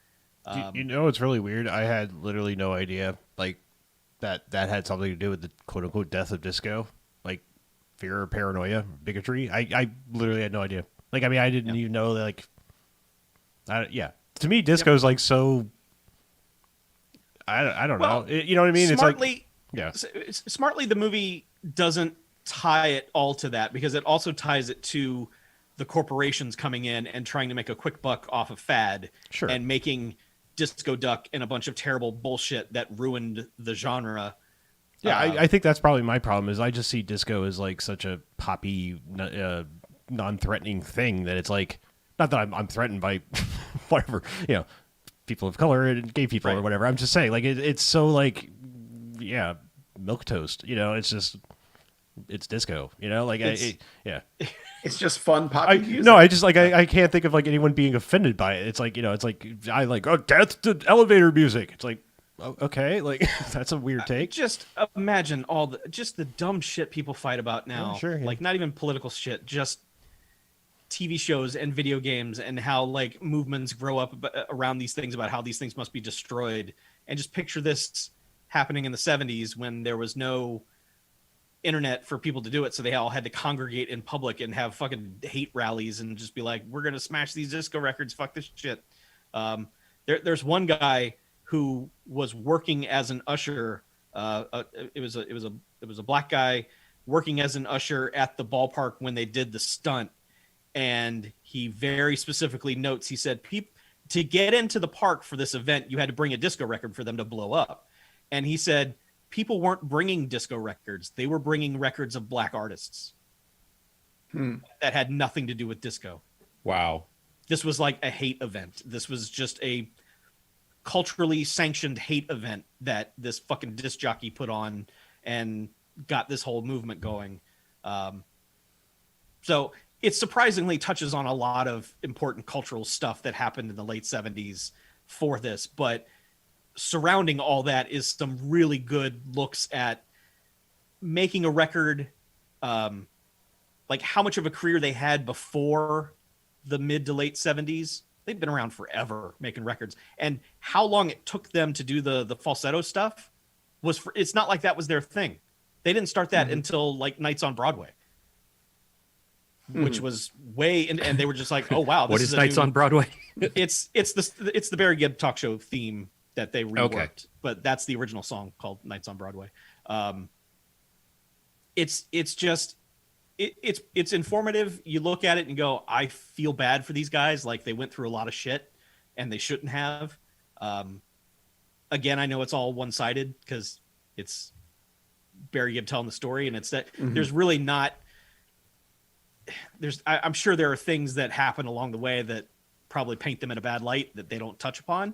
It's really weird. I had literally no idea like that had something to do with the quote unquote death of disco. Like fear or paranoia, bigotry. I literally had no idea. Like, I mean, I didn't even know that, like, to me, disco is like so. I don't know. You know what I mean? Smartly, it's like, smartly, the movie doesn't tie it all to that because it also ties it to the corporations coming in and trying to make a quick buck off of fad, and making Disco Duck and a bunch of terrible bullshit that ruined the genre. Yeah, I think that's probably my problem. Is I just see disco as like such a poppy, non-threatening thing that it's like. Not that I'm threatened by whatever, people of color and gay people or whatever. I'm just saying, like, it's so like, milquetoast. It's disco. Like It's just fun poppy music. No, I just like I can't think of like anyone being offended by it. It's like it's like I like death to elevator music. It's like okay, like that's a weird take. Just imagine all the dumb shit people fight about now. Like not even political shit, just TV shows and video games and how like movements grow up around these things about how these things must be destroyed. And just picture this happening in the 70s when there was no internet for people to do it. So they all had to congregate in public and have fucking hate rallies and just be like, we're going to smash these disco records. Fuck this shit. There's one guy who was working as an usher. It was a black guy working as an usher at the ballpark when they did the stunt. And he very specifically notes, he said, to get into the park for this event, you had to bring a disco record for them to blow up. And he said, people weren't bringing disco records. They were bringing records of black artists that had nothing to do with disco. Wow. This was like a hate event. This was just a culturally sanctioned hate event that this fucking disc jockey put on and got this whole movement going. So it surprisingly touches on a lot of important cultural stuff that happened in the late 70s for this, but surrounding all that is some really good looks at making a record, like how much of a career they had before the mid to late 70s. They've been around forever making records, and how long it took them to do the falsetto stuff it's not like that was their thing. They didn't start that until like Nights on Broadway. Which was way, and they were just like, "Oh wow, what is Nights on Broadway?" it's the Barry Gibb talk show theme that they reworked, but that's the original song called Nights on Broadway. It's informative. You look at it and go, I feel bad for these guys. Like they went through a lot of shit, and they shouldn't have. Again, I know it's all one-sided because it's Barry Gibb telling the story, and it's that there's really not. I'm sure there are things that happen along the way that probably paint them in a bad light that they don't touch upon,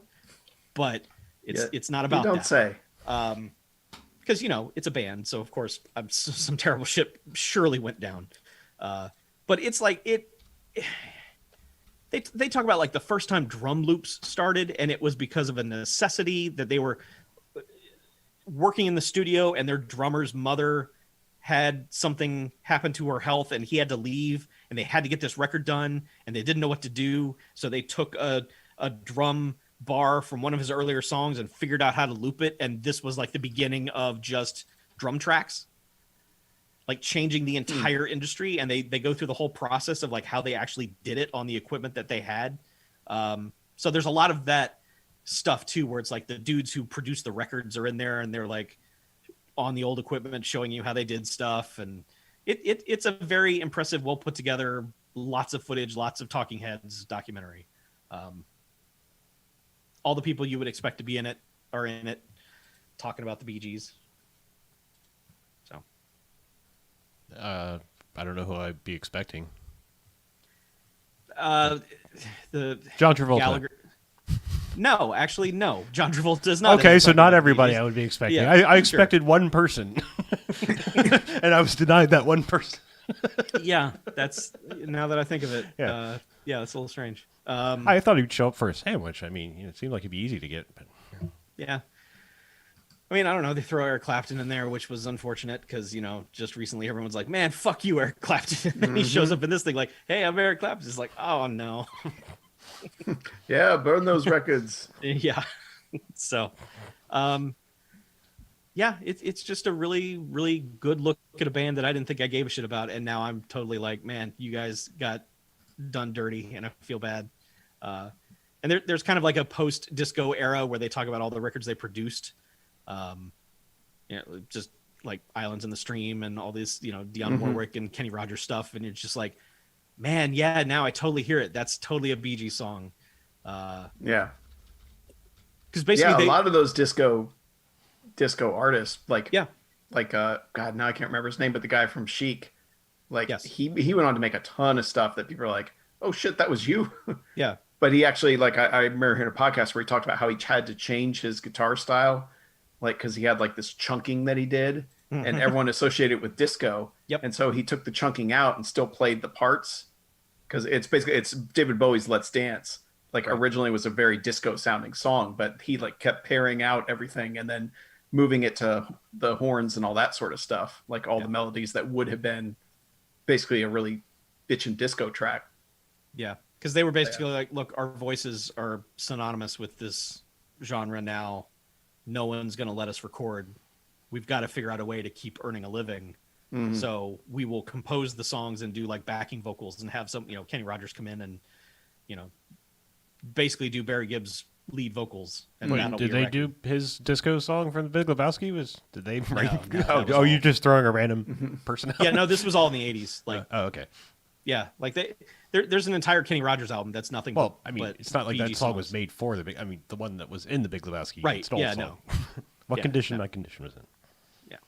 but it's not about you don't that. Say. Because it's a band, so of course some terrible shit surely went down. But it's like they talk about like the first time drum loops started, and it was because of a necessity that they were working in the studio, and their drummer's mother had something happen to her health, and he had to leave, and they had to get this record done, and they didn't know what to do, so they took a drum bar from one of his earlier songs and figured out how to loop it, and this was like the beginning of just drum tracks, like changing the entire industry. And they go through the whole process of like how they actually did it on the equipment that they had. So there's a lot of that stuff too, where it's like the dudes who produce the records are in there, and they're like on the old equipment showing you how they did stuff. And it's a very impressive, well put together, lots of footage, lots of talking heads documentary. All the people you would expect to be in it are in it, talking about the Bee Gees. So, I don't know who I'd be expecting. the John Travolta. Gallagher. No, actually, no. John Travolta is not. Okay, so not everybody I would be expecting. Yeah, I expected one person, and I was denied that one person. Yeah, that's, now that I think of it, Yeah. that's a little strange. I thought he'd show up for a sandwich. I mean, it seemed like it'd be easy to get. But... Yeah. I mean, I don't know. They throw Eric Clapton in there, which was unfortunate because, just recently everyone's like, man, fuck you, Eric Clapton. And he shows up in this thing like, hey, I'm Eric Clapton. It's like, oh, no. Yeah, burn those records. Yeah. So, it's just a really, really good look at a band that I didn't think I gave a shit about. And now I'm totally like, man, you guys got done dirty, and I feel bad. And there's kind of like a post-disco era where they talk about all the records they produced. Just like Islands in the Stream and all this, Dionne Warwick and Kenny Rogers stuff. And it's just like, man, yeah, now I totally hear it. That's totally a Bee Gees song. Yeah. Because basically a lot of those disco artists, God, now I can't remember his name, but the guy from Chic, yes. he went on to make a ton of stuff that people are like, oh shit, that was you. Yeah. But he actually, I remember hearing a podcast where he talked about how he had to change his guitar style, because he had this chunking that he did, and everyone associated it with disco. Yep. And so he took the chunking out and still played the parts, because it's David Bowie's Let's Dance. Right. Originally was a very disco sounding song, but he kept pairing out everything and then moving it to the horns and all that sort of stuff, the melodies that would have been basically a really bitchin' disco track. Yeah. Because they were basically like, look, our voices are synonymous with this genre now. No one's going to let us record. We've got to figure out a way to keep earning a living. Mm-hmm. So we will compose the songs and do backing vocals and have some, Kenny Rogers come in and, basically do Barry Gibb's lead vocals. And did they do his disco song from The Big Lebowski? Did they write? No, you're just throwing a random person out? Yeah, no, this was all in the 80s. Okay. Yeah, there's an entire Kenny Rogers album that's nothing. Well, I mean, it's not like that song songs. was made for the one that was in The Big Lebowski. Right. It's an old song. No. What condition my condition was in. Yeah.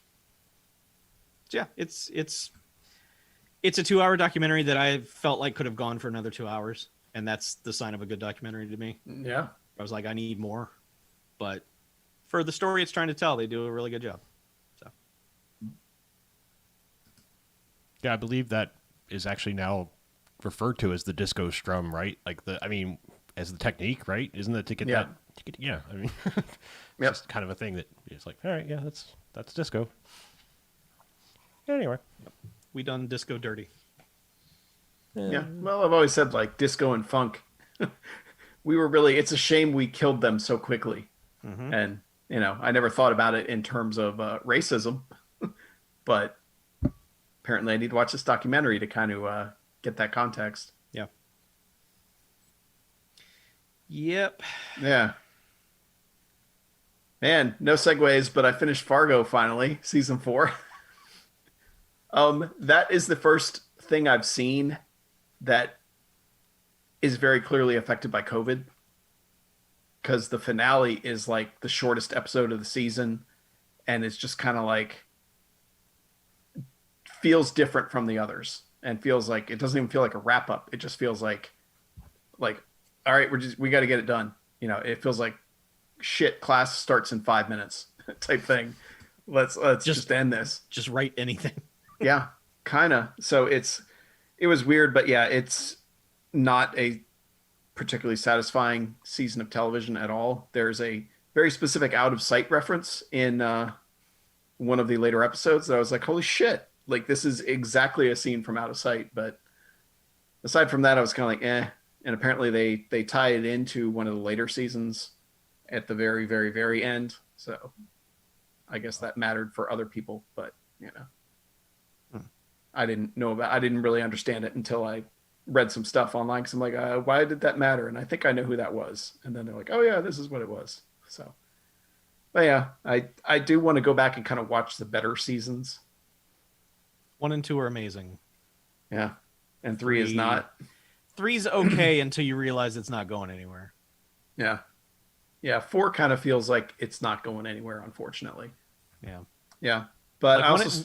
Yeah, it's a 2-hour documentary that I felt like could have gone for another 2 hours, and that's the sign of a good documentary to me. Yeah. I was like, I need more, but for the story it's trying to tell, they do a really good job. So. Yeah, I believe that is actually now referred to as the disco strum, right? As the technique, right? Isn't it to get that? Yeah, I mean, it's just kind of a thing that it's like, all right, yeah, that's disco. Anyway, we done disco dirty. Yeah. Well, I've always said disco and funk. It's a shame we killed them so quickly. Mm-hmm. And, I never thought about it in terms of racism, but apparently I need to watch this documentary to kind of get that context. Yeah. Yep. Yeah. Man, no segues, but I finished Fargo finally, season 4. That is the first thing I've seen that is very clearly affected by COVID, because the finale is the shortest episode of the season, and it's just kind of feels different from the others, and feels like it doesn't even feel like a wrap up. It just feels like all right, we got to get it done. It feels like shit. Class starts in 5 minutes type thing. Let's just end this. Just write anything. Yeah, kind of. So it was weird, but yeah, it's not a particularly satisfying season of television at all. There's very specific out of sight reference in one of the later episodes that I was like, holy shit, like this is exactly a scene from Out of Sight. But aside from that, I was kind of like, eh. And apparently they tie it into one of the later seasons at the very, very, very end. So I guess that mattered for other people, but I didn't really understand it until I read some stuff online, because I'm like, why did that matter? And I think I know who that was. And then they're like, oh yeah, this is what it was. So, but yeah, I do want to go back and kind of watch the better seasons. 1 and 2 are amazing. Yeah. And 3 is not. 3's okay until you realize it's not going anywhere. Yeah. Yeah. 4 kind of feels like it's not going anywhere, unfortunately. Yeah. Yeah. But Like I also,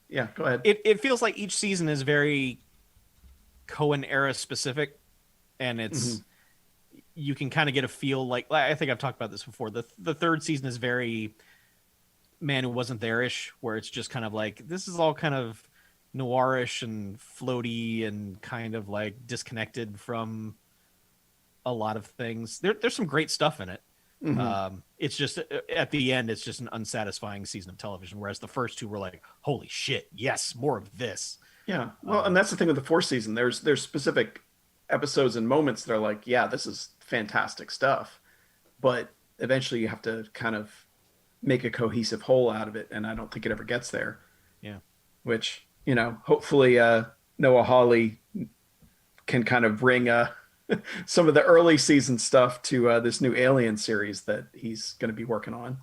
yeah, go ahead. It feels like each season is very Coen era specific, and it's you can kind of get a feel like I think I've talked about this before. The third season is very Man Who Wasn't There-ish, where it's just kind of like this is all kind of noirish and floaty and kind of like disconnected from a lot of things. There's some great stuff in it. It's just at the end, it's just an unsatisfying season of television. Whereas the first 2 were like, holy shit, yes, more of this. Yeah. Well, and that's the thing with the 4th season. There's specific episodes and moments that are like, yeah, this is fantastic stuff. But eventually you have to kind of make a cohesive whole out of it. And I don't think it ever gets there. Yeah. Which, hopefully Noah Hawley can kind of bring some of the early season stuff to this new Alien series that he's going to be working on.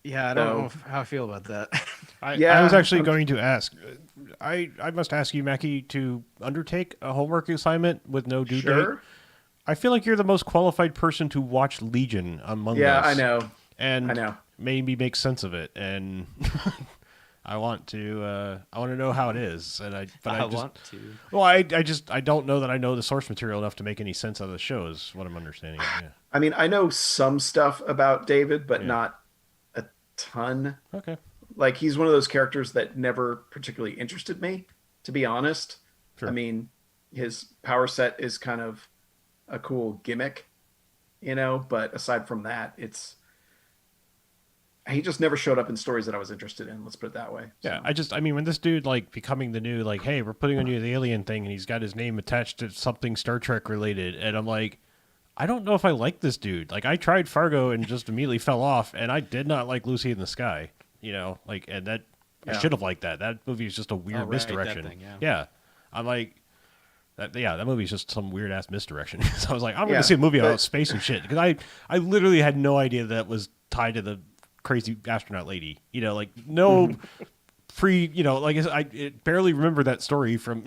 Yeah, I don't know how I feel about that. I was actually going to ask. I must ask you, Mackie, to undertake a homework assignment with no due date. I feel like you're the most qualified person to watch Legion among us. Yeah, I know. And I know. maybe make sense of it. And I want to know how it is. And I want to. Well, I don't know that I know the source material enough to make any sense of the show. Is what I'm understanding. Yeah. I mean, I know some stuff about David, but not a ton. Okay. Like, he's one of those characters that never particularly interested me, to be honest. Sure. I mean, his power set is kind of a cool gimmick, but aside from that, he just never showed up in stories that I was interested in. Let's put it that way. Yeah. I mean, when this dude, like, becoming the new, like, hey, we're putting on you the alien thing, and he's got his name attached to something Star Trek related, and I'm like, I don't know if I like this dude. Like, I tried Fargo and just immediately fell off, and I did not like Lucy in the Sky. And that I should have liked that. That movie is just a weird misdirection. Thing, yeah. I'm like, that movie is just some weird ass misdirection. So I was like, I'm going to see a movie about space and shit, because I literally had no idea that was tied to the crazy astronaut lady. No I barely remember that story from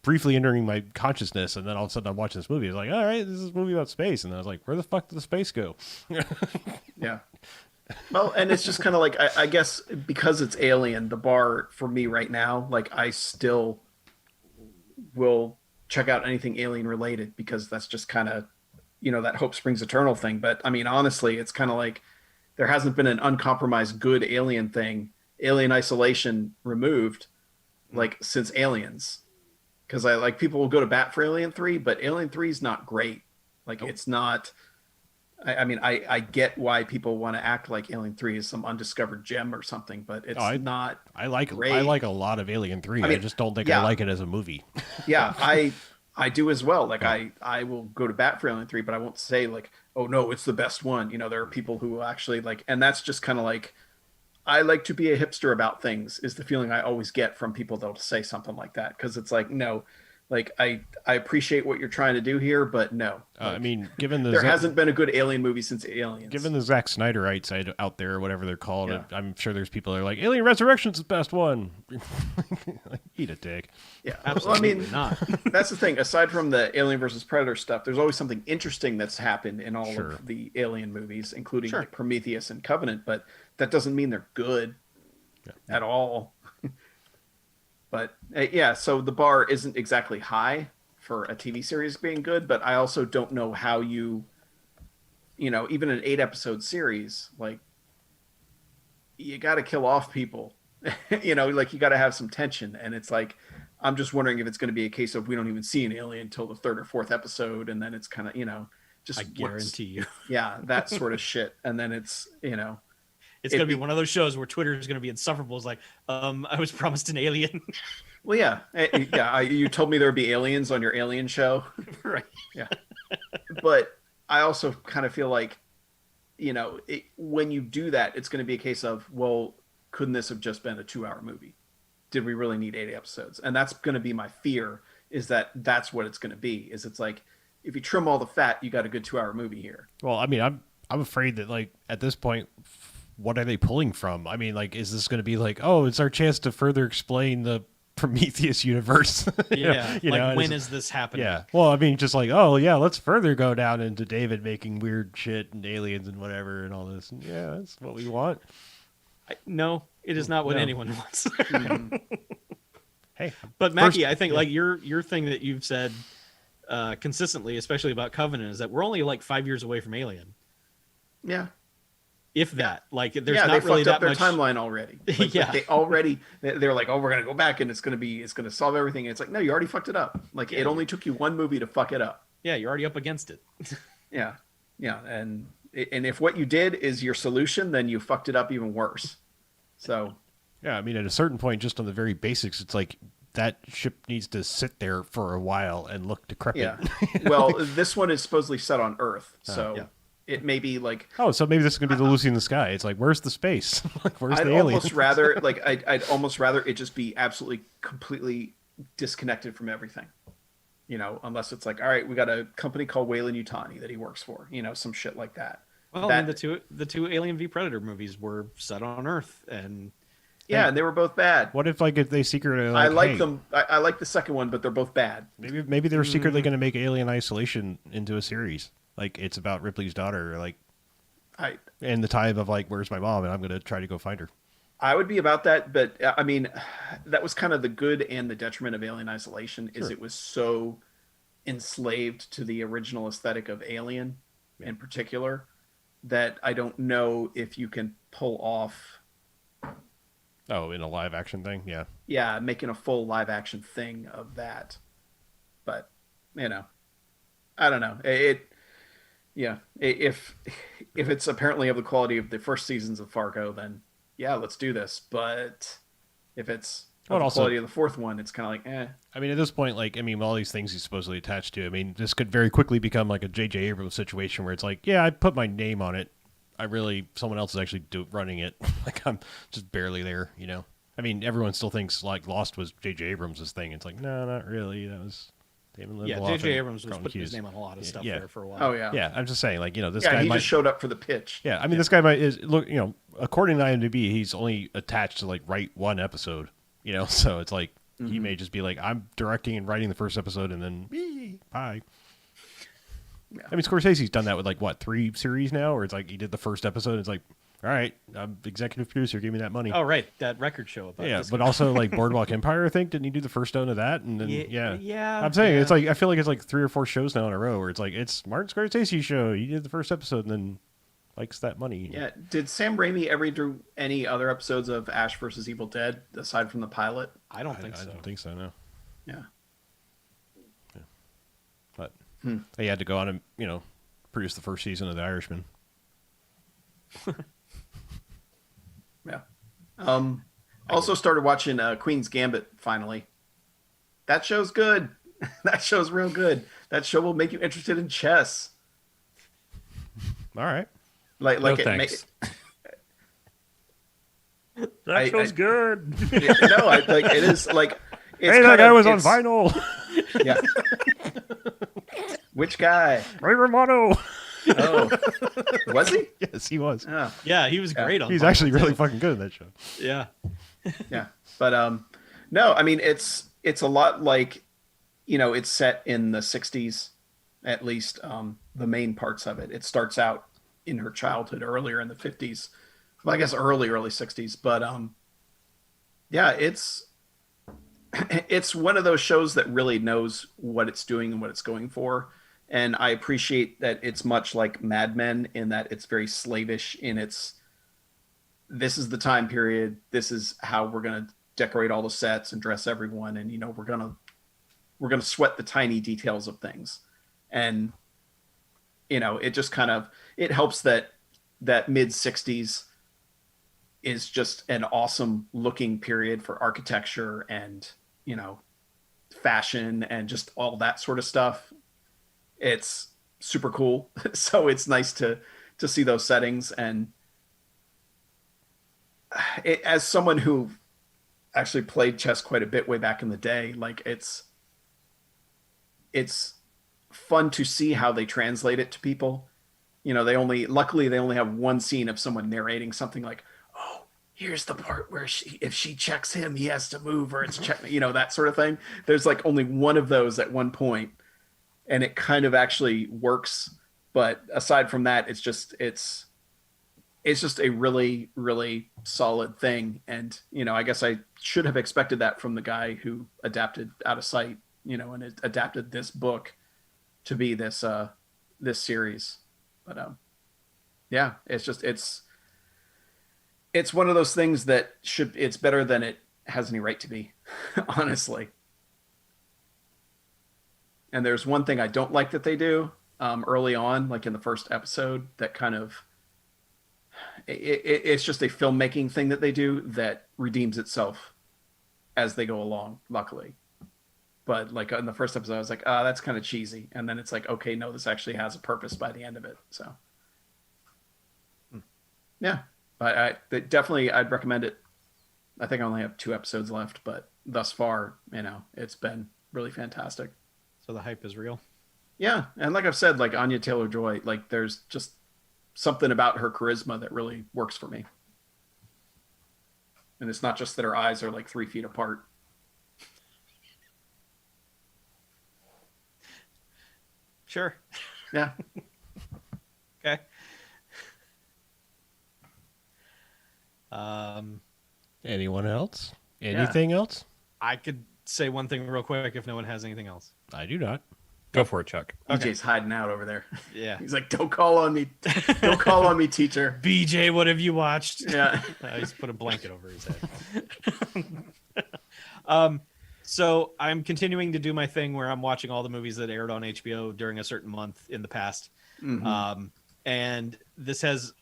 briefly entering my consciousness, and then all of a sudden I'm watching this movie. It's like, all right, this is a movie about space, and I was like, where the fuck did the space go? Yeah. Well, and it's just kind of like, I guess because it's Alien, the bar for me right now, like, I still will check out anything Alien related, because that's just kind of, that hope springs eternal thing. But I mean, honestly, it's kind of like there hasn't been an uncompromised good Alien thing, Alien Isolation removed, like, since Aliens. Because people will go to bat for Alien 3, but Alien 3 is not great. Like, it's not... I mean, I get why people want to act like Alien 3 is some undiscovered gem or something, but it's not. I like a lot of Alien 3. I mean, I just don't think I like it as a movie. Yeah, I do as well. Like, I will go to bat for Alien 3, but I won't say like, oh no, it's the best one. There are people who actually like, and that's just kind of like, I like to be a hipster about things, is the feeling I always get from people that'll say something like that, because it's like, no. Like, I appreciate what you're trying to do here, but no. I mean, given there hasn't been a good Alien movie since Aliens. Given the Zack Snyderites out there, or whatever they're called, I'm sure there's people that are like, Alien Resurrection's the best one. Like, eat a dick. Yeah, absolutely. Well, I mean, not. That's the thing. Aside from the Alien versus Predator stuff, there's always something interesting that's happened in all of the Alien movies, including like Prometheus and Covenant. But that doesn't mean they're good at all. But so the bar isn't exactly high for a TV series being good, but I also don't know how even an 8-episode series, like, you got to kill off people, like, you got to have some tension. And it's like, I'm just wondering if it's going to be a case of we don't even see an alien until the 3rd or 4th episode. And then it's kind of, just I guarantee you. Yeah, that sort of shit. And then it's It's going to be one of those shows where Twitter is going to be insufferable. It's like, I was promised an alien. Well, yeah. You told me there'd be aliens on your alien show. Right. Yeah. But I also kind of feel like, when you do that, it's going to be a case of, well, couldn't this have just been a 2-hour movie? Did we really need 80 episodes? And that's going to be my fear, is that that's what it's going to be. Is it's like, if you trim all the fat, you got a good 2-hour movie here. Well, I mean, I'm afraid that, like, at this point, what are they pulling from? I mean, like, is this going to be like, oh, it's our chance to further explain the Prometheus universe? When is this happening? Yeah. Well, I mean, just like, oh, yeah, let's further go down into David making weird shit and aliens and whatever and all this. And yeah, that's what we want. No, it is not what anyone wants. Hey, but Mackie, I think like your thing that you've said consistently, especially about Covenant, is that we're only like 5 years away from Alien. Yeah. If that, like, there's not not really fucked up that their much timeline already. Yeah. They're like, oh, we're gonna go back and it's gonna solve everything. And it's like, no, you already fucked it up. Like, it only took you one movie to fuck it up. Yeah, you're already up against it. Yeah, and if what you did is your solution, then you fucked it up even worse. So, yeah, I mean, at a certain point, just on the very basics, it's like that ship needs to sit there for a while and look decrepit. Yeah. Well, this one is supposedly set on Earth, so. Yeah. It may be like, oh, so maybe this is gonna be the Lucy in the Sky. It's like, where's the space? Like, where's the alien? I'd almost rather it just be absolutely completely disconnected from everything. Unless it's like, all right, we got a company called Weyland-Yutani that he works for. Some shit like that. Well, I mean, the two Alien v Predator movies were set on Earth, and and they were both bad. What if if they secretly? Like, I like them. I like the second one, but they're both bad. Maybe they were secretly going to make Alien Isolation into a series. Like, it's about Ripley's daughter, like, and the time of, like, where's my mom, and I'm going to try to go find her. I would be about that, but, I mean, that was kind of the good and the detriment of Alien Isolation, is it was so enslaved to the original aesthetic of Alien in particular, that I don't know if you can pull off... Oh, in a live-action thing? Yeah. Yeah, making a full live-action thing of that. But, I don't know. Yeah, if it's apparently of the quality of the first seasons of Fargo, then yeah, let's do this. But if it's of the quality of the fourth one, it's kind of like, eh. I mean, at this point, like, all these things he's supposedly attached to, I mean, this could very quickly become like a J.J. Abrams situation where it's like, yeah, I put my name on it. Someone else is actually running it. Like, I'm just barely there, I mean, everyone still thinks, like, Lost was J.J. Abrams' thing. It's like, no, not really. That was... Yeah, J.J. Abrams was putting his name on a lot of stuff there for a while. Oh, yeah. Yeah, I'm just saying, like, this guy he just showed up for the pitch. Yeah, I mean, this guy according to IMDb, he's only attached to, like, write one episode, so it's like, he may just be like, I'm directing and writing the first episode, and then, bye. Yeah. I mean, Scorsese's done that with, like, 3 series now, where it's like, he did the first episode, and it's like, all right, I'm executive producer, give me that money. Oh, right, that record show about this. But also, like, Boardwalk Empire, I think, didn't he do the first one of that? And then, yeah. I'm saying, it's like, I feel like it's like 3 or 4 shows now in a row, where it's like, it's Martin Scorsese's show, he did the first episode, and then likes that money. Yeah, did Sam Raimi ever do any other episodes of Ash vs. Evil Dead, aside from the pilot? I don't think so. I don't think so, no. Yeah. But they had to go on and, produce the first season of The Irishman. Yeah. Also started watching Queen's Gambit finally. That show's good. That show's real good. That show will make you interested in chess. All right. Like no, thanks. That show's good. It is like. Hey, that guy was on vinyl. Yeah. Which guy? Ray Romano. Oh, was he? Yes, he was. Oh. Yeah, he was great on. He's actually really fucking good in that show. Yeah. Yeah, but no, I mean it's a lot like, it's set in the 60s, at least the main parts of it. It starts out in her childhood earlier in the 50s, well, I guess early 60s, but yeah, it's one of those shows that really knows what it's doing and what it's going for. And I appreciate that it's much like Mad Men in that it's very slavish in its, this is the time period, this is how we're going to decorate all the sets and dress everyone, and we're going to sweat the tiny details of things. And it just kind of, it helps that mid 60s is just an awesome looking period for architecture and, fashion and just all that sort of stuff. It's super cool. So it's nice to see those settings. And as someone who actually played chess quite a bit way back in the day, like it's fun to see how they translate it to people. Luckily they only have one scene of someone narrating something like, oh, here's the part where if she checks him, he has to move, or it's check, that sort of thing. There's like only one of those at one point, and it kind of actually works. But aside from that, it's just a really, really solid thing. And, I guess I should have expected that from the guy who adapted Out of Sight, and it adapted this book to be this series. But, yeah, it's one of those things that it's better than it has any right to be, honestly. And there's one thing I don't like that they do early on, like in the first episode, that kind of, it's just a filmmaking thing that they do that redeems itself as they go along, luckily. But like in the first episode, I was like, that's kind of cheesy. And then it's like, okay, no, this actually has a purpose by the end of it. So, yeah, but I'd recommend it. I think I only have 2 episodes left, but thus far, it's been really fantastic. So the hype is real. Yeah. And like I've said, like Anya Taylor-Joy, like there's just something about her charisma that really works for me. And it's not just that her eyes are like 3 feet apart. Sure. Yeah. Okay. Anyone else? Anything else? I could say one thing real quick if no one has anything else. I do not. Go for it, Chuck. EJ's hiding out over there. Yeah. He's like, don't call on me. Don't call on me, teacher. BJ, what have you watched? Yeah. I just put a blanket over his head. So I'm continuing to do my thing where I'm watching all the movies that aired on HBO during a certain month in the past. Mm-hmm. And this has,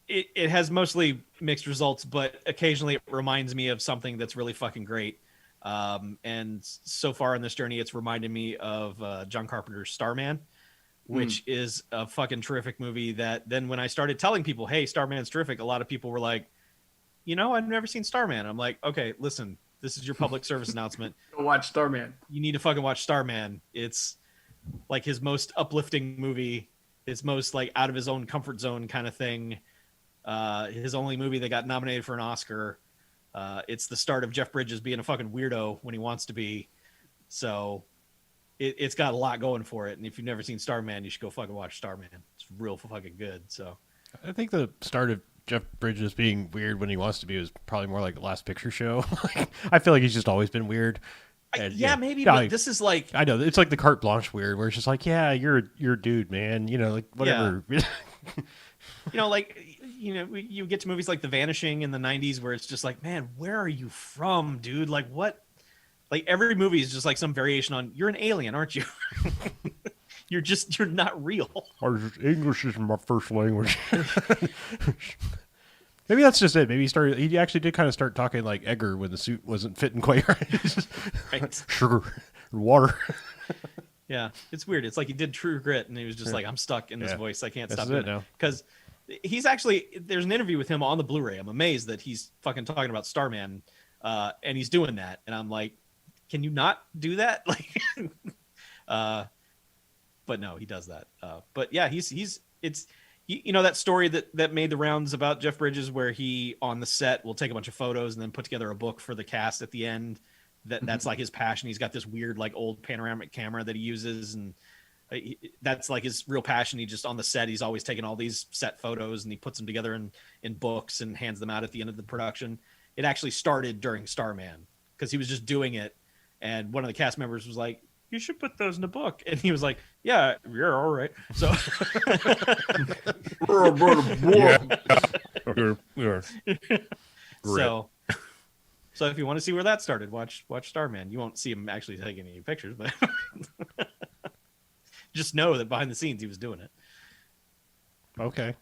it has mostly mixed results, but occasionally it reminds me of something that's really fucking great. And so far in this journey, it's reminded me of John Carpenter's Starman, which is a fucking terrific movie that then when I started telling people, hey, Starman's terrific, a lot of people were like, I've never seen Starman. I'm like, okay, listen, this is your public service announcement. Go watch Starman. You need to fucking watch Starman. It's like his most uplifting movie, his most like out of his own comfort zone kind of thing. His only movie that got nominated for an Oscar. It's the start of Jeff Bridges being a fucking weirdo when he wants to be. So it's got a lot going for it. And if you've never seen Starman, you should go fucking watch Starman. It's real fucking good. So I think the start of Jeff Bridges being weird when he wants to be was probably more like the Last Picture Show. I feel like he's just always been weird. And, maybe, but this is like... I know, it's like the carte blanche weird, where it's just like, yeah, you're a dude, man. Like, whatever. Yeah. You get to movies like The Vanishing in the 90s where it's just like, man, where are you from, dude? Like, what? Like, every movie is just like some variation on, you're an alien, aren't you? You're not real. English is my first language. Maybe that's just it. Maybe he actually did kind of start talking like Edgar when the suit wasn't fitting quite right. Right. Sugar, water. Yeah, it's weird. It's like he did True Grit, and he was just like, I'm stuck in this voice. I can't stop doing it. Because he's actually, there's an interview with him on the Blu-ray. I'm amazed that he's fucking talking about Starman, and he's doing that. And I'm like, can you not do that? Like, but no, he does that. But yeah, it's that story that made the rounds about Jeff Bridges, where he on the set will take a bunch of photos and then put together a book for the cast at the end. That's like his passion. He's got this weird like old panoramic camera that he uses, and that's like his real passion. He just on the set, he's always taking all these set photos and he puts them together in books and hands them out at the end of the production. It actually started during Starman because he was just doing it, and one of the cast members was like, you should put those in a book. And he was like, yeah, all right. So, so if you want to see where that started, watch Starman. You won't see him actually taking any pictures, but just know that behind the scenes he was doing it. Okay,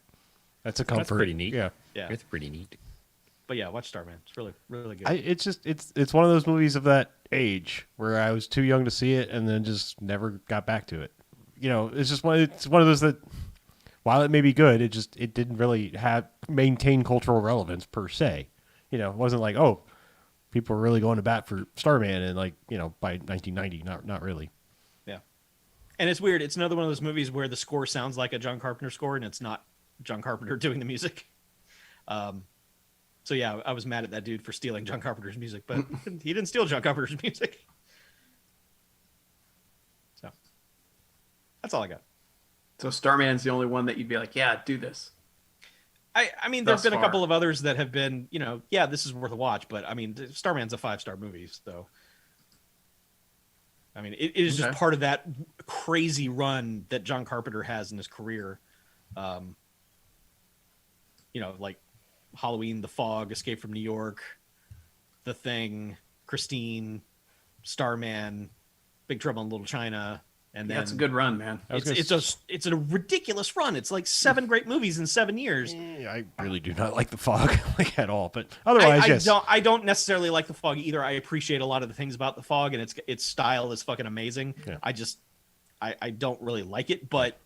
that's a comfort. That's pretty neat. Yeah, It's pretty neat. but yeah, watch Starman. It's really, really good. It's one of those movies of that age where I was too young to see it and then just never got back to it. It's one of those that, while it may be good, it didn't really maintain cultural relevance per se. It wasn't like, oh, people were really going to bat for Starman and by 1990, not really. Yeah. And it's weird. It's another one of those movies where the score sounds like a John Carpenter score and it's not John Carpenter doing the music. So yeah, I was mad at that dude for stealing John Carpenter's music, but he didn't steal John Carpenter's music. So that's all I got. So Starman's the only one that you'd be like, yeah, do this. I mean, there's been a couple of others that have been, yeah, this is worth a watch, but I mean, Starman's a 5-star movie, so I mean, it is just part of that crazy run that John Carpenter has in his career. Like Halloween, The Fog, Escape from New York, The Thing, Christine, Starman, Big Trouble in Little China, and then that's a good run, man. It's a ridiculous run. It's like 7 great movies in 7 years. I really do not like The Fog at all, but otherwise, yes. I don't necessarily like The Fog either. I appreciate a lot of the things about The Fog, and its style is fucking amazing. Yeah. I don't really like it, but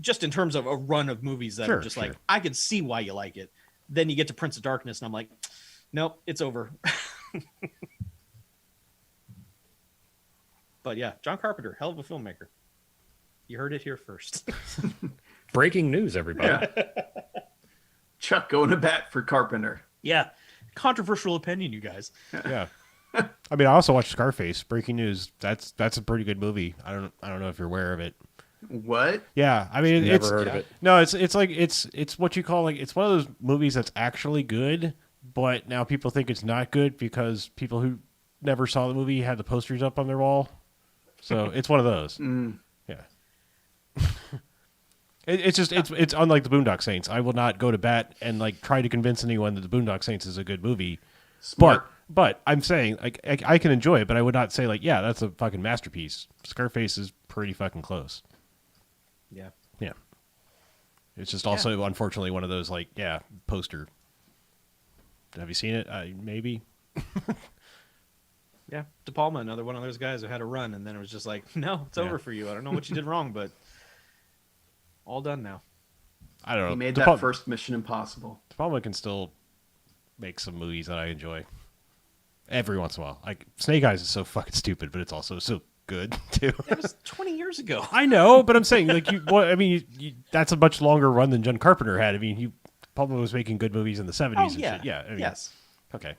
just in terms of a run of movies that are just like, I can see why you like it. Then you get to Prince of Darkness, and I'm like, nope, it's over. But yeah, John Carpenter, hell of a filmmaker. You heard it here first. Breaking news, everybody. Yeah. Chuck going to bat for Carpenter. Yeah. Controversial opinion, you guys. Yeah. I mean, I also watched Scarface. Breaking news. That's a pretty good movie. I don't know if you're aware of it. What? Yeah, I mean, Never heard of it. No, it's like it's what you call it's one of those movies that's actually good, but now people think it's not good because people who never saw the movie had the posters up on their wall. So it's one of those. Yeah. It's unlike the Boondock Saints. I will not go to bat and try to convince anyone that the Boondock Saints is a good movie. Smart. But I'm saying I can enjoy it, but I would not say yeah, that's a fucking masterpiece. Scarface is pretty fucking close. Yeah. Yeah. It's just also unfortunately one of those poster. Have you seen it? Maybe. Yeah, De Palma, another one of those guys who had a run, and then it was just like, no, it's over for you. I don't know what you did wrong, but all done now. I don't know. He made that first Mission Impossible. De Palma can still make some movies that I enjoy every once in a while. Snake Eyes is so fucking stupid, but it's also so good too. It was 20 years ago. I know, but I'm saying that's a much longer run than John Carpenter had. I mean, De Palma was making good movies in the 70s. Oh, and yeah. shit. Yeah. I mean, yes. Okay.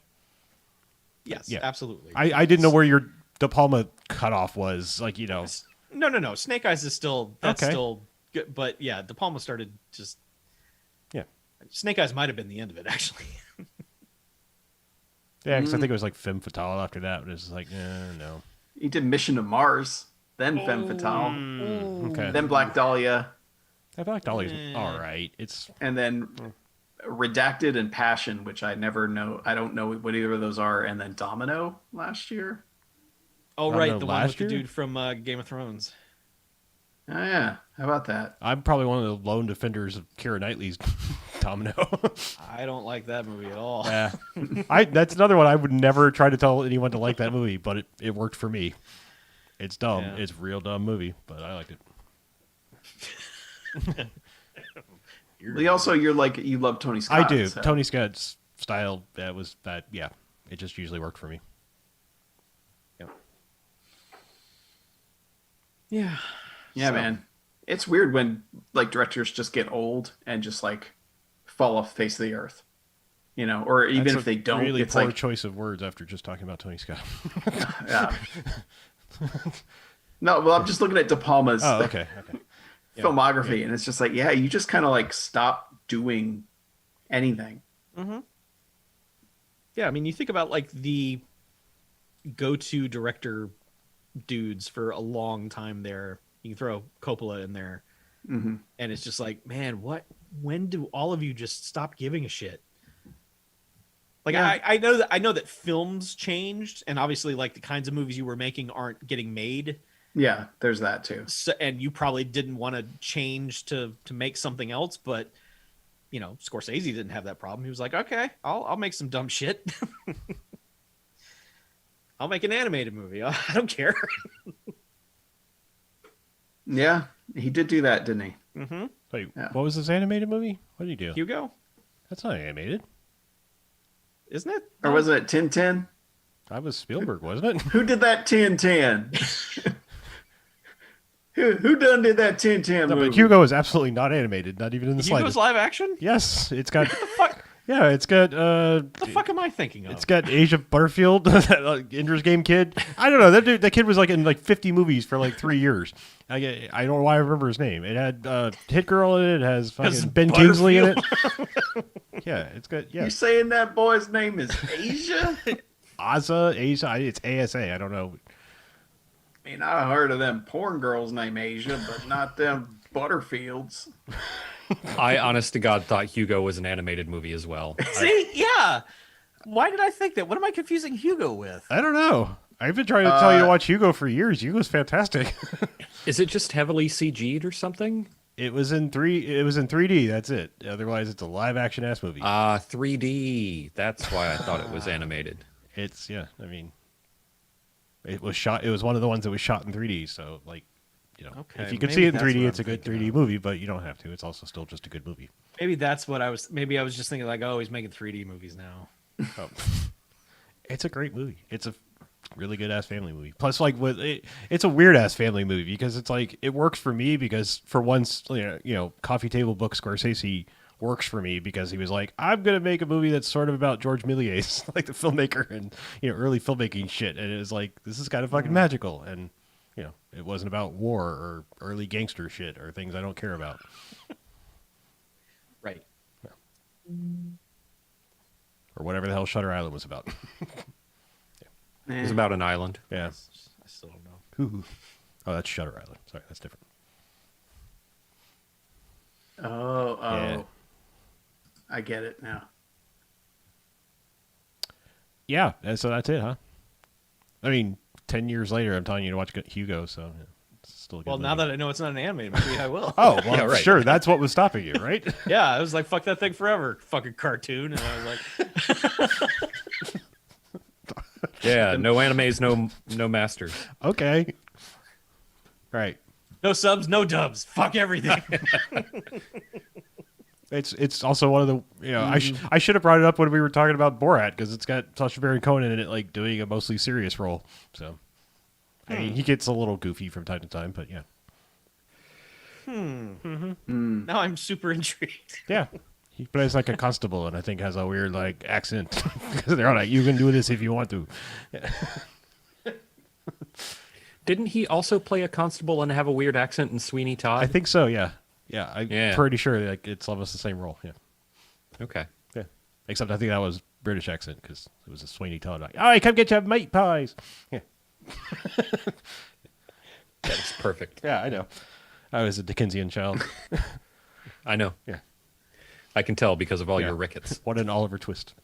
Yes, yeah. absolutely. I didn't know where your De Palma cutoff was. No. Snake Eyes is still still good, but yeah, De Palma started just. Yeah. Snake Eyes might have been the end of it, actually. Yeah, because I think it was Femme Fatale after that, but it's no. He did Mission to Mars, then Femme Fatale, okay, then Black Dahlia. Black Dahlia's all right. And then Redacted and Passion, which I never know. I don't know what either of those are. And then Domino last year. Oh, right. The one with the dude from Game of Thrones. Oh, yeah. How about that? I'm probably one of the lone defenders of Keira Knightley's Domino. I don't like that movie at all. Yeah. That's another one I would never try to tell anyone to like that movie, but it worked for me. It's dumb. Yeah. It's a real dumb movie, but I liked it. You love Tony Scott. I do. So. Tony Scott's style, yeah. It just usually worked for me. Yep. Yeah, man. It's weird when directors just get old and just fall off the face of the earth. Or even if they don't, really it's poor choice of words after just talking about Tony Scott. Yeah. No, well, I'm just looking at De Palma's filmography, and it's just you just kind of stop doing anything. Mm-hmm. Yeah, I mean, you think about the go-to director dudes for a long time there. You can throw Coppola in there, and it's just man, when do all of you just stop giving a shit? I know that films changed, and obviously the kinds of movies you were making aren't getting made Yeah, there's that too. So, and you probably didn't want to change to make something else, but Scorsese didn't have that problem. He was like, okay, I'll make some dumb shit. I'll make an animated movie. I don't care. Yeah, he did do that, didn't he? Mm-hmm. Wait, Yeah. what was this animated movie? What did he do? Hugo, That's not animated. isn't it? Or was it Tintin? That was Spielberg, wasn't it? Who did that Tintin? Who done did that Tintin No, movie? but Hugo is absolutely not animated, not even in the Hugo's slightest. live action? Yes, it's got. Fuck. Yeah, it's got. What the fuck am I thinking of? It's got Asia Butterfield, that Ender's Game kid. I don't know. That kid was like in like 50 movies for like 3 years. I don't know why I remember his name. It had Hit Girl in it. It has fucking Ben Kingsley in it. Yeah, it's got. Yeah, You saying that boy's name is Asia? Asa. It's ASA. I don't know. I mean, I heard of them porn girls named Asia, but not them Butterfields. I, honest to God, thought Hugo was an animated movie as well. See, yeah. Why did I think that? What am I confusing Hugo with? I don't know. I've been trying to tell you to watch Hugo for years. Hugo's fantastic. Is it just heavily CG'd or something? It was in 3D. That's it. Otherwise, it's a live action ass movie. 3D. That's why I thought it was animated. It's I mean, it was shot. It was one of the ones that was shot in 3D. So like, Okay, if you could maybe see it in that's 3D, what it's a I'm good thinking 3D of. movie. But you don't have to. It's also still just a good movie. Maybe that's what I was. Maybe I was just thinking like, oh, he's making 3D movies now. Oh. It's a great movie. It's a really good ass family movie. Plus, like it's a weird ass family movie because it's like it works for me because for once, coffee table book Scorsese works for me because he was like, I'm gonna make a movie that's sort of about George Méliès, like the filmmaker and early filmmaking shit, and it was like this is kind of fucking magical, and it wasn't about war or early gangster shit or things I don't care about. Right. Or whatever the hell Shutter Island was about. It was about an island. Yeah. I still don't know. Ooh. Oh, that's Shutter Island. Sorry, that's different. Oh, Yeah. I get it now. Yeah, and so that's it, huh? I mean, 10 years later, I'm telling you to watch Hugo, so yeah, it's still a good Well, movie. now that I know it's not an animated movie, I will. Oh, well, Yeah, right. sure, that's what was stopping you, right? Yeah, I was like, fuck that thing forever. Fucking cartoon. And I was like, Yeah, no animes, no masters. Okay. Right. no subs, no dubs. Fuck everything. It's also one of the, I should have brought it up when we were talking about Borat, because it's got Sacha Baron Cohen in it, like, doing a mostly serious role, so. I mean, he gets a little goofy from time to time, but yeah. Now I'm super intrigued. Yeah. He plays like a constable and I think has a weird, like, accent. Because they're all like, you can do this if you want to. Didn't he also play a constable and have a weird accent in Sweeney Todd? I think so, yeah. Yeah, I'm Yeah. pretty sure like it's almost the same role, yeah. Okay. Yeah. Except I think that was British accent because it was a Sweeney Todd. Like, all right, come get your meat pies. Yeah. That's perfect. Yeah, I know. I was a Dickensian child. I know. Yeah. I can tell because of all Yeah. your rickets. What an Oliver Twist.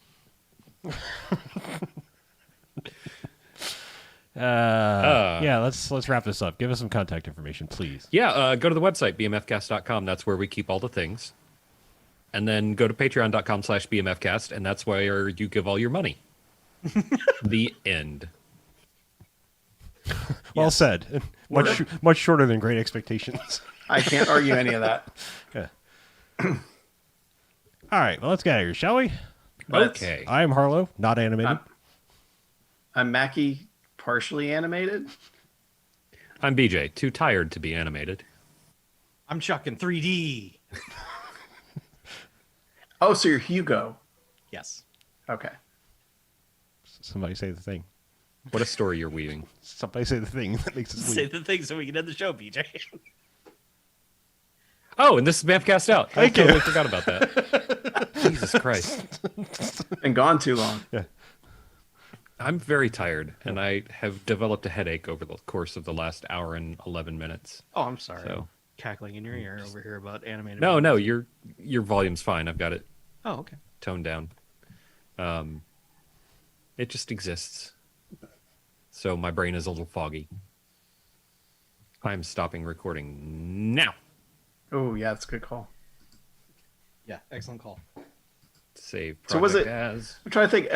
Yeah, let's wrap this up. Give us some contact information, please. Yeah, go to the website, bmfcast.com. That's where we keep all the things. And then go to patreon.com/bmfcast, and that's where you give all your money. The end. Well said. Much shorter than Great Expectations. I can't argue any of that. Yeah. All right, well, let's get out of here, shall we? Let's- Okay. I am Harlow, not animated. I'm Mackie, partially animated. I'm BJ, too tired to be animated. I'm chucking 3D. Oh, so you're Hugo. Yes. Okay. Somebody say the thing. What a story you're weaving. Somebody say the thing that makes us Say leave. the thing so we can end the show, BJ. Oh, and this is BMFcast out. I Thank you. totally forgot about that. Jesus Christ. Been gone too long. Yeah. I'm very tired, and I have developed a headache over the course of the last hour and 11 minutes. Oh, I'm sorry. So- Cackling in your ear over here about animated. No, movies. your volume's fine. I've got it Oh, okay. toned down. It just exists. So my brain is a little foggy. I'm stopping recording now. Oh, yeah, that's a good call. Yeah, excellent call. Save project So was it? as. I'm trying to think.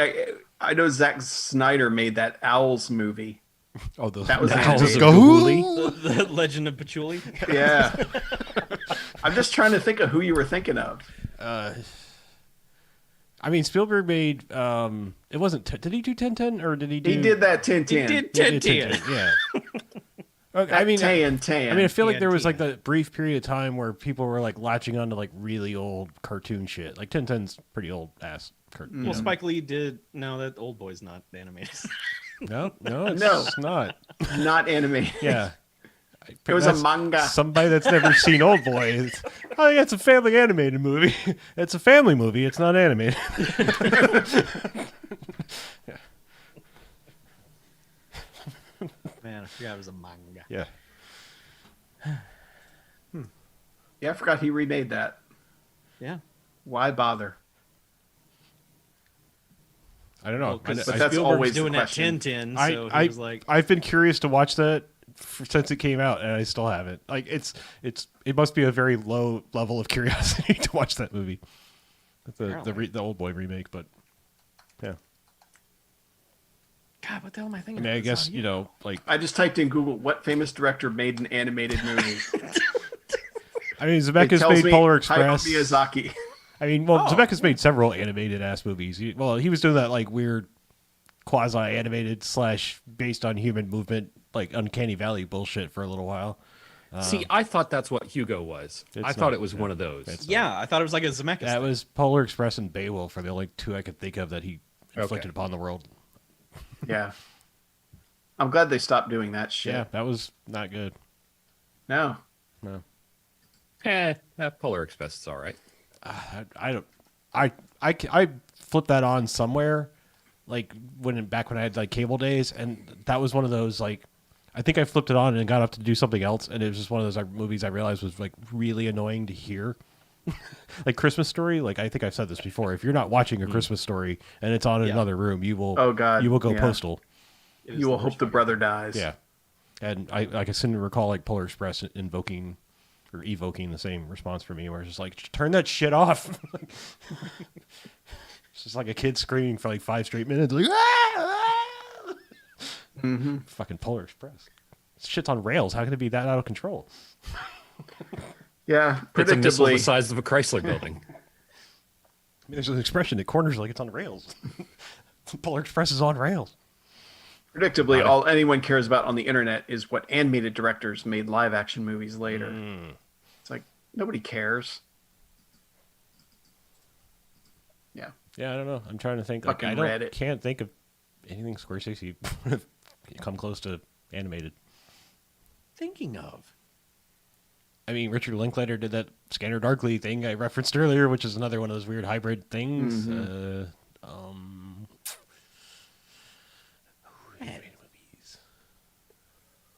I know Zack Snyder made that Owls movie. Oh, That was the animated. Owls of Gahuli? The Legend of Patchouli. Yeah. I'm just trying to think of who you were thinking of. I mean, Spielberg made. It wasn't. Did he do 1010 or did he do? He did that Tintin. He did He did 10. 1010, yeah. Okay, That I mean, Tan. I mean, I feel like there was TNT. like the brief period of time where people were like latching on to like really old cartoon shit. Like 1010's pretty old ass cartoon. Well, Spike Lee did. No, that Old Boy's not animated. No, it's No. not. Not animated. Yeah. It was a That's manga. Somebody that's never seen Old Boy. Oh, yeah, it's a family animated movie. It's a family movie. It's not animated. Man, I forgot it was a manga. Yeah. Yeah, I forgot he remade that. Yeah. Why bother? I don't know. Well, 'cause But that's Spielberg's always the doing that question. 10, so he was like, I've been curious to watch that since it came out, and I still haven't. Like, it must be a very low level of curiosity to watch that movie. The Old Boy remake, but yeah. God, what the hell am I I thinking? mean, of? I It's guess not you know, like, I just typed in Google what famous director made an animated movie. I mean, It Zemeckis tells made me Polar Hayao Express. Miyazaki. I mean, well, Oh. Zemeckis made several animated ass movies. He was doing that like weird quasi animated / based on human movement, like Uncanny Valley bullshit for a little while. See, I thought that's what Hugo was. It's I thought not, it was yeah. one of those. It's Yeah, I thought it was like a Zemeckis. That thing. was Polar Express and Beowulf are the only two I could think of that he inflicted Okay. upon the world. Yeah. I'm glad they stopped doing that shit. Yeah, that was not good. No. No, That Polar Express is all right. I don't. I flipped that on somewhere, like back when I had like cable days, and that was one of those like. I think I flipped it on and got up to do something else, and it was just one of those movies I realized was like really annoying to hear. Like Christmas Story, like I think I've said this before. If you're not watching a Christmas Story and it's on in Yeah. another room, you will. Oh, God, you will go yeah. postal. It is You will the hope worst the fucking- brother dies. Yeah, and I can seem to recall like Polar Express invoking or evoking the same response for me, where it's just like turn that shit off. It's just like a kid screaming for like 5 straight minutes, like fucking Polar Express. This shit's on rails. How can it be that out of control? Yeah. It's a missile the Predictably. size of a Chrysler building. I mean, there's an expression that corners like it's on rails. Polar Express is on rails. Predictably, all anyone cares about on the internet is what animated directors made live action movies later. It's like, nobody cares. Yeah. Yeah, I don't know. I'm trying to think. Like, Fucking I Reddit. can't think of anything Scorsese come close to animated. Thinking of. I mean, Richard Linklater did that Scanner Darkly thing I referenced earlier, which is another one of those weird hybrid things. Animated movies.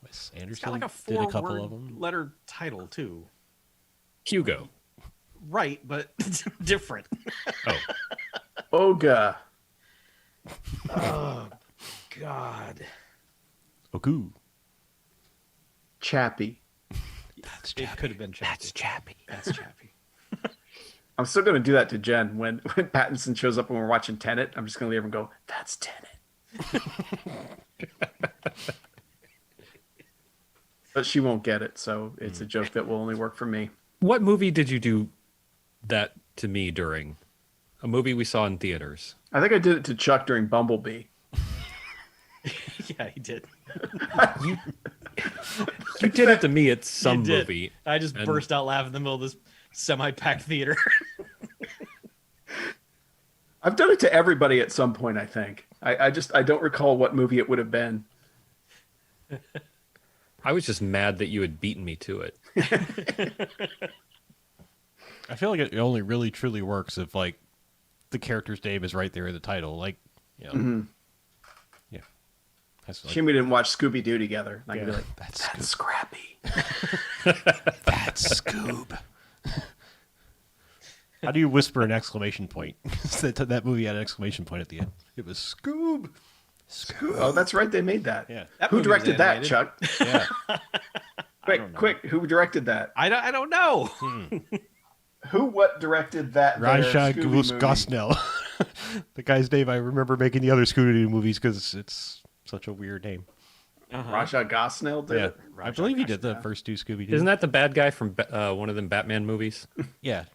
Wes It's Anderson got like a did a couple of 4-word them. letter title too. Hugo. Right, but different. Oh, Oga. Oh God. Oku. Chappie. It could have been Chappie. Chappie. That's Chappie. I'm still going to do that to Jen when Pattinson shows up when we're watching Tenet. I'm just going to leave her and go, that's Tenet. But she won't get it, so it's a joke that will only work for me. What movie did you do that to me during? A movie we saw in theaters. I think I did it to Chuck during Bumblebee. Yeah, he did. You did it to me at some You did. movie. I just And- burst out laughing in the middle of this semi-packed theater. I've done it to everybody at some point, I think. I don't recall what movie it would have been. I was just mad that you had beaten me to it. I feel like it only really truly works if like the character's name is right there in the title. Like, you know, yeah. That's like, Shame we didn't watch Scooby Doo together. I could be yeah, like, that's that's Scrappy. That's Scoob. How do you whisper an exclamation point? That movie had an exclamation point at the end. It was Scoob. Scoob. Oh, that's right. They made that. Yeah. That Who movie was directed that, animated. Chuck? Yeah. Quick, who directed that? I don't know. What directed that? Raja Scooby movie? Gosnell. The guy's name I remember making the other Scooby-Doo movies because it's such a weird name. Raja Gosnell did it? I believe he did the first two Scooby-Doo. Isn't that the bad guy from one of them Batman movies? Yeah.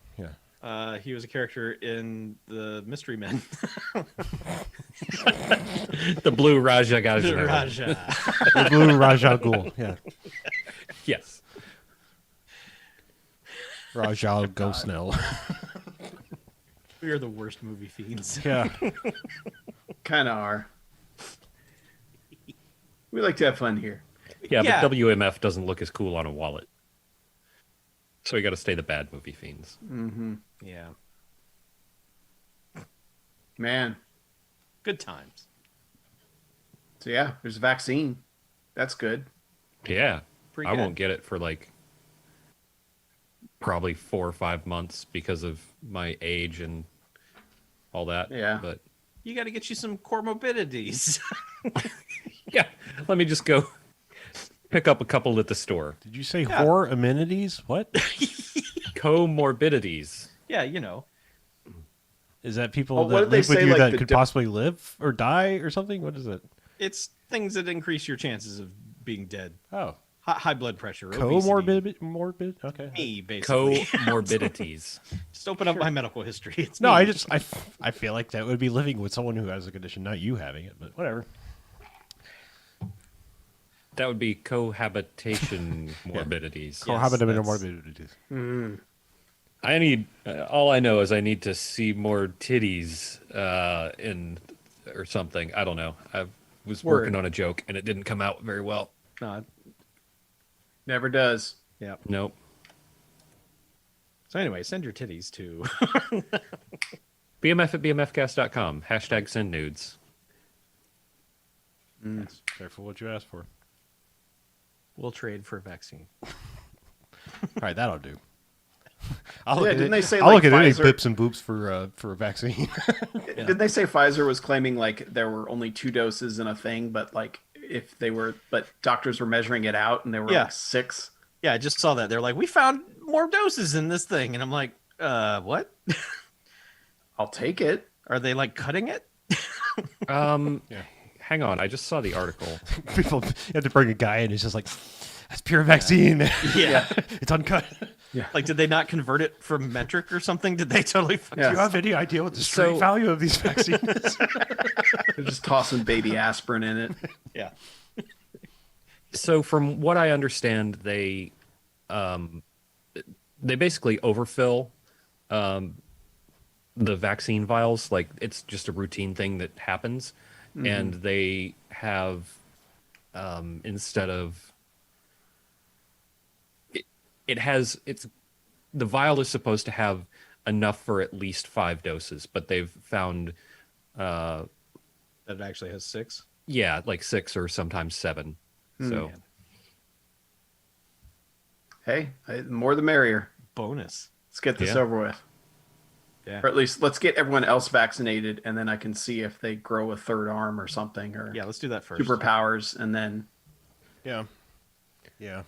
He was a character in the Mystery Men. The Blue Raja guy. Raja. The Blue Raja Ghul. Yeah. Yes. Raja Gosnell. We are the worst movie fiends. Yeah. Kind of are. We like to have fun here. Yeah, Yeah. but WMF doesn't look as cool on a wallet. So we got to stay the bad movie fiends. Yeah. Man. Good times. So yeah, there's a vaccine. That's good. Yeah. Pretty I good. won't get it for like probably 4 or 5 months because of my age and all that. Yeah. But You got to get you some comorbidities. yeah, let me just go pick up a couple at the store. Did you say horror amenities? What? Comorbidities. Yeah, you know. Is that people Oh, what that did they live with say, you like, that the could di- possibly live or die or something? What is it? It's things that increase your chances of being dead. Oh. High blood pressure. obesity. Morbid? Okay. Me, basically. Comorbidities. Just open up my medical history. It's No, me. I feel like that would be living with someone who has a condition, not you having it, but whatever. That would be cohabitation morbidities. Cohabitation that's- morbidities. I need all I know is I need to see more titties in or something. I don't know. I was working on a joke and it didn't come out very well. No, Never does. yeah. Nope. So anyway, send your titties to. BMF at BMFcast.com. Hashtag send nudes. Careful what you ask for. We'll trade for a vaccine. All right, that'll do. I'll Yeah, look didn't at they it- say, I'll like, look at any Pfizer- bips and boops for a vaccine. Didn't they say Pfizer was claiming like there were only 2 doses in a thing, but like but doctors were measuring it out and there were Yeah. like 6? Yeah, I just saw that. They're like, we found more doses in this thing. And I'm like, what? I'll take it. Are they like cutting it? Hang on. I just saw the article. People have to bring a guy in. He's just like, that's pure vaccine. Yeah. It's uncut. Like, did they not convert it from metric or something? Did they totally fuck Yeah. Do you have any idea what the street So- value of these vaccines is? They're just tossing baby aspirin in it. Yeah. So from what I understand, they basically overfill the vaccine vials. Like it's just a routine thing that happens, and they have instead of the vial is supposed to have enough for at least 5 doses, but they've found That it actually has 6. like 6 or sometimes 7. So Hey, the more the merrier. Bonus. Let's get this Yeah. over with. Yeah. Or at least let's get everyone else vaccinated, and then I can see if they grow a 3rd arm or something, or Yeah, let's do that first. superpowers, and then Yeah. Yeah.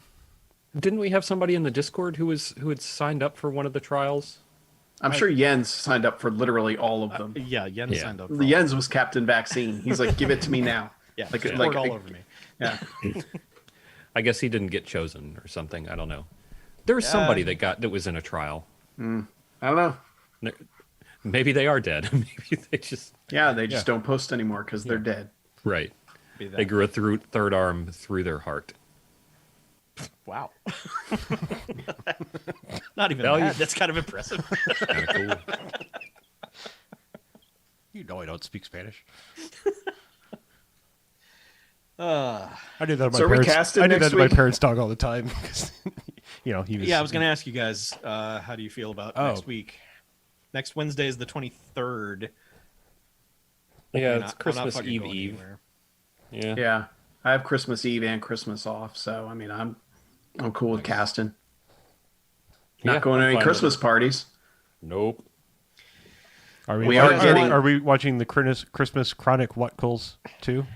didn't we have somebody in the Discord who had signed up for one of the trials? I'm sure Jens signed up for literally all of them. Yeah, Yen Yeah. signed up. For The Jens was Captain Vaccine. He's like, give it to me now. Yeah, Like- like, like- all over me. Yeah. I guess he didn't get chosen or something. I don't know. There was somebody that was in a trial. I don't know. Maybe they are dead. Maybe they just Yeah, they just don't post anymore because they're dead. right. Be that. They grew a third arm through their heart. Wow. Not even Value. that. That's kind of impressive. Kind of cool. You know I don't speak Spanish. Uh, I did that to So my are we parents. casting I did next that to my week? parents' dog all the time. 'Cause, he was. yeah, I was going to ask you guys, how do you feel about Oh. next week? Next Wednesday is the 23rd. Yeah, I'm it's not Christmas fucking Eve going Eve. anywhere. Yeah. Yeah. I have Christmas Eve and Christmas off, so I mean I'm cool with casting. Not Yeah, going to I'm any fine with Christmas it. parties. Nope. We are getting- Are we watching the Christmas Chronicles too?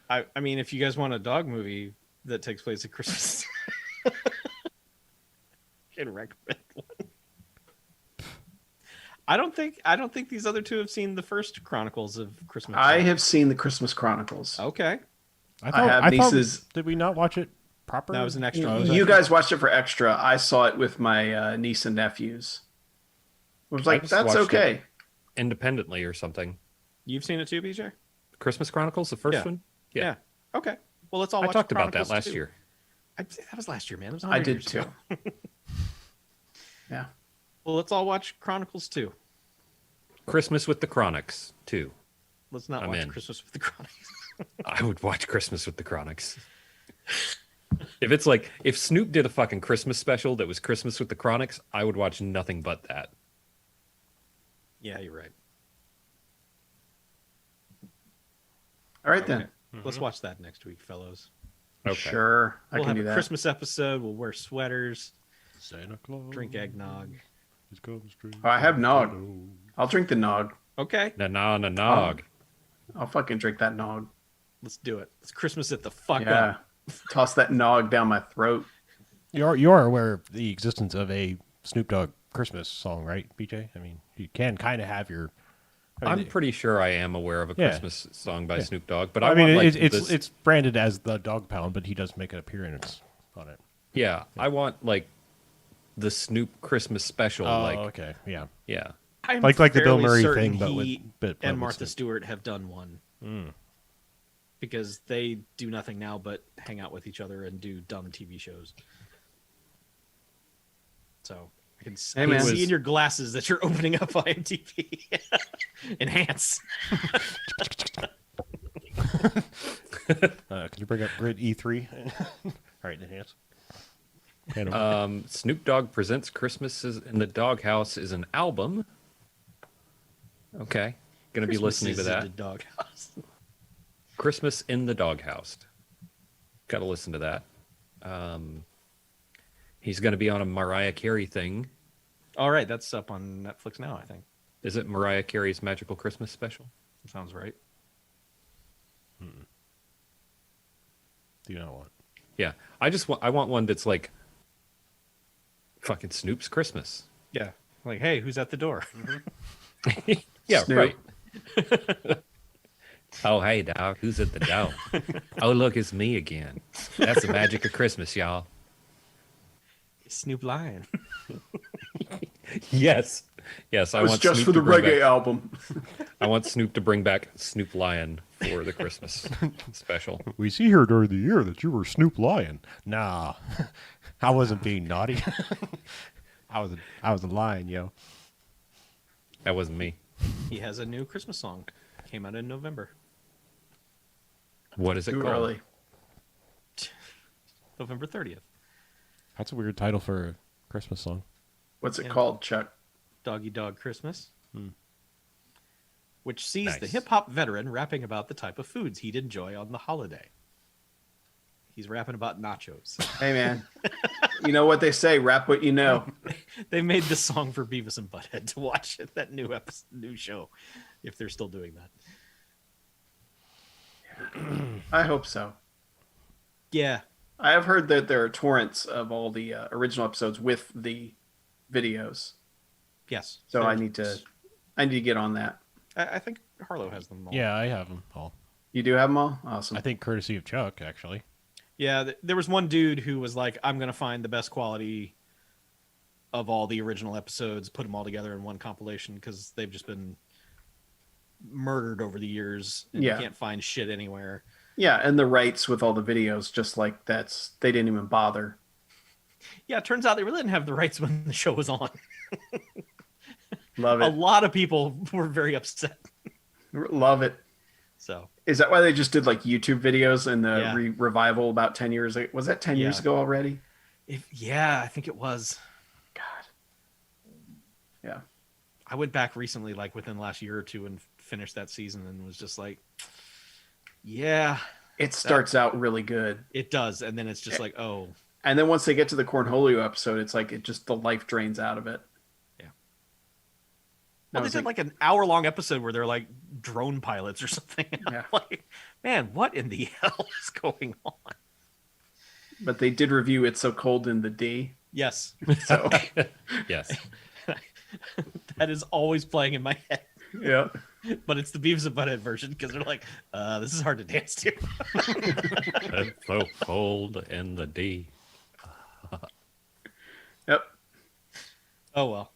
I mean, if you guys want a dog movie that takes place at Christmas, can recommend one. I don't think these other two have seen the first Chronicles of Christmas. I have seen the Christmas Chronicles. Okay. I nieces. Did we not watch it proper? That was an extra. You guys watched it for extra. I saw it with my niece and nephews. I was like, that's okay. Independently or something. You've seen it too, BJ? Christmas Chronicles, the first one? Yeah. Okay. Well, let's all watch I talked about Chronicles that last 2. year. That was last year, man. It was I 100 did years too. ago. Yeah. Well, let's all watch Chronicles 2. Christmas with the Chronics, too. Let's not watch Christmas with the Chronicles. I would watch Christmas with the Chronics. If Snoop did a fucking Christmas special that was Christmas with the Chronics, I would watch nothing but that. Yeah, you're right. All right, then. Let's watch that next week, fellows. Okay. Sure. I We'll can have do a that. Christmas episode. We'll wear sweaters, Santa Claus. drink eggnog. Oh, I have nog. I'll drink the nog. Okay, Nog. I'll fucking drink that nog. let's do it. Let's Christmas it the fuck Yeah. up. Toss that nog down my throat. You are aware of the existence of a Snoop Dogg Christmas song, right, BJ? I mean, you can kind of have your. I'm pretty sure I am aware of a Christmas song by Snoop Dogg, but I mean, want, it's branded as the Dog Pound, but he does make an appearance on it. Yeah, I want the Snoop Christmas special. Oh, okay, yeah. I'm Like the Bill fairly Murray certain thing, but he with and Martha Snoop. Stewart have done one. Because they do nothing now but hang out with each other and do dumb TV shows. So I can see in your glasses that you're opening up IMDb. Enhance. Can you bring up Grid E3? All right, enhance. Snoop Dogg Presents Christmas in the Doghouse is an album. Okay. Going to be listening to that. The Doghouse. Christmas in the Doghouse. Got to listen to that. He's going to be on a Mariah Carey thing. All right, that's up on Netflix now, I think. Is it Mariah Carey's Magical Christmas Special? Sounds right. Do you know what? Yeah. I want one that's like fucking Snoop's Christmas. Yeah. Like, hey, who's at the door? Yeah, Snoop. right. Oh, hey, dog. Who's at the door? Oh, look, it's me again. That's the magic of Christmas, y'all. Snoop Lion. Yes. Yes, I It was want just Snoop for the to bring reggae back, album. I want Snoop to bring back Snoop Lion for the Christmas special. We see here during the year that you were Snoop Lion. Nah, I wasn't being naughty. I was a lion, yo. That wasn't me. He has a new Christmas song. Came out in November. What is it Too called? early. November 30th. That's a weird title for a Christmas song. What's it Yeah. called, Chuck? Doggy Dog Christmas. Which sees the Nice. hip-hop veteran rapping about the type of foods he'd enjoy on the holiday. He's rapping about nachos. Hey, man. You know what they say, rap what you know. They made this song for Beavis and Butthead to watch that new show, if they're still doing that. I hope so. Yeah. I have heard that there are torrents of all the original episodes with the videos. Yes. So I need to get on that. I think Harlow has them all. Yeah, I have them all. You do have them all? Awesome. I think courtesy of Chuck, actually. Yeah, there was one dude who was like, I'm going to find the best quality of all the original episodes, put them all together in one compilation, because they've just been murdered over the years. And Yeah. You can't find shit anywhere. Yeah, and the rights with all the videos, just like they didn't even bother. Yeah, it turns out they really didn't have the rights when the show was on. Love A it. lot of people were very upset. Love it. So, Is that why they just did like YouTube videos in the Yeah. revival about 10 years ago? Was that 10 years Yeah. ago already? yeah, I think it was. God. Yeah. I went back recently, like within the last year or two, and finished that season and was just like, yeah, It starts out really good. it does. And then it's just like, oh, And then once they get to the Cornholio episode, it's like the life drains out of it. Yeah. I well, they was did like an hour-long episode where they're like drone pilots or something. And Yeah. I'm like, man, what in the hell is going on? But they did review It's So Cold in the D. Yes. So Yes. That is always playing in my head. yeah. But it's the Beavis and Butthead version because they're like, this is hard to dance to. It's so cold in the D. Yep. Oh, well.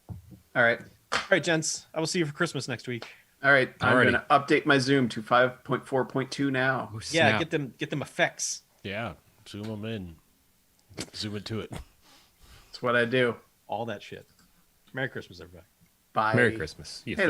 All right. All right, gents. I will see you for Christmas next week. All right. I'm Alrighty. going to update my Zoom to 5.4.2 now. Oh, Yeah, snap. get them effects. Yeah, zoom them in, zoom into it. That's what I do. All that shit. Merry Christmas, everybody. Bye. Merry Christmas. You Hey,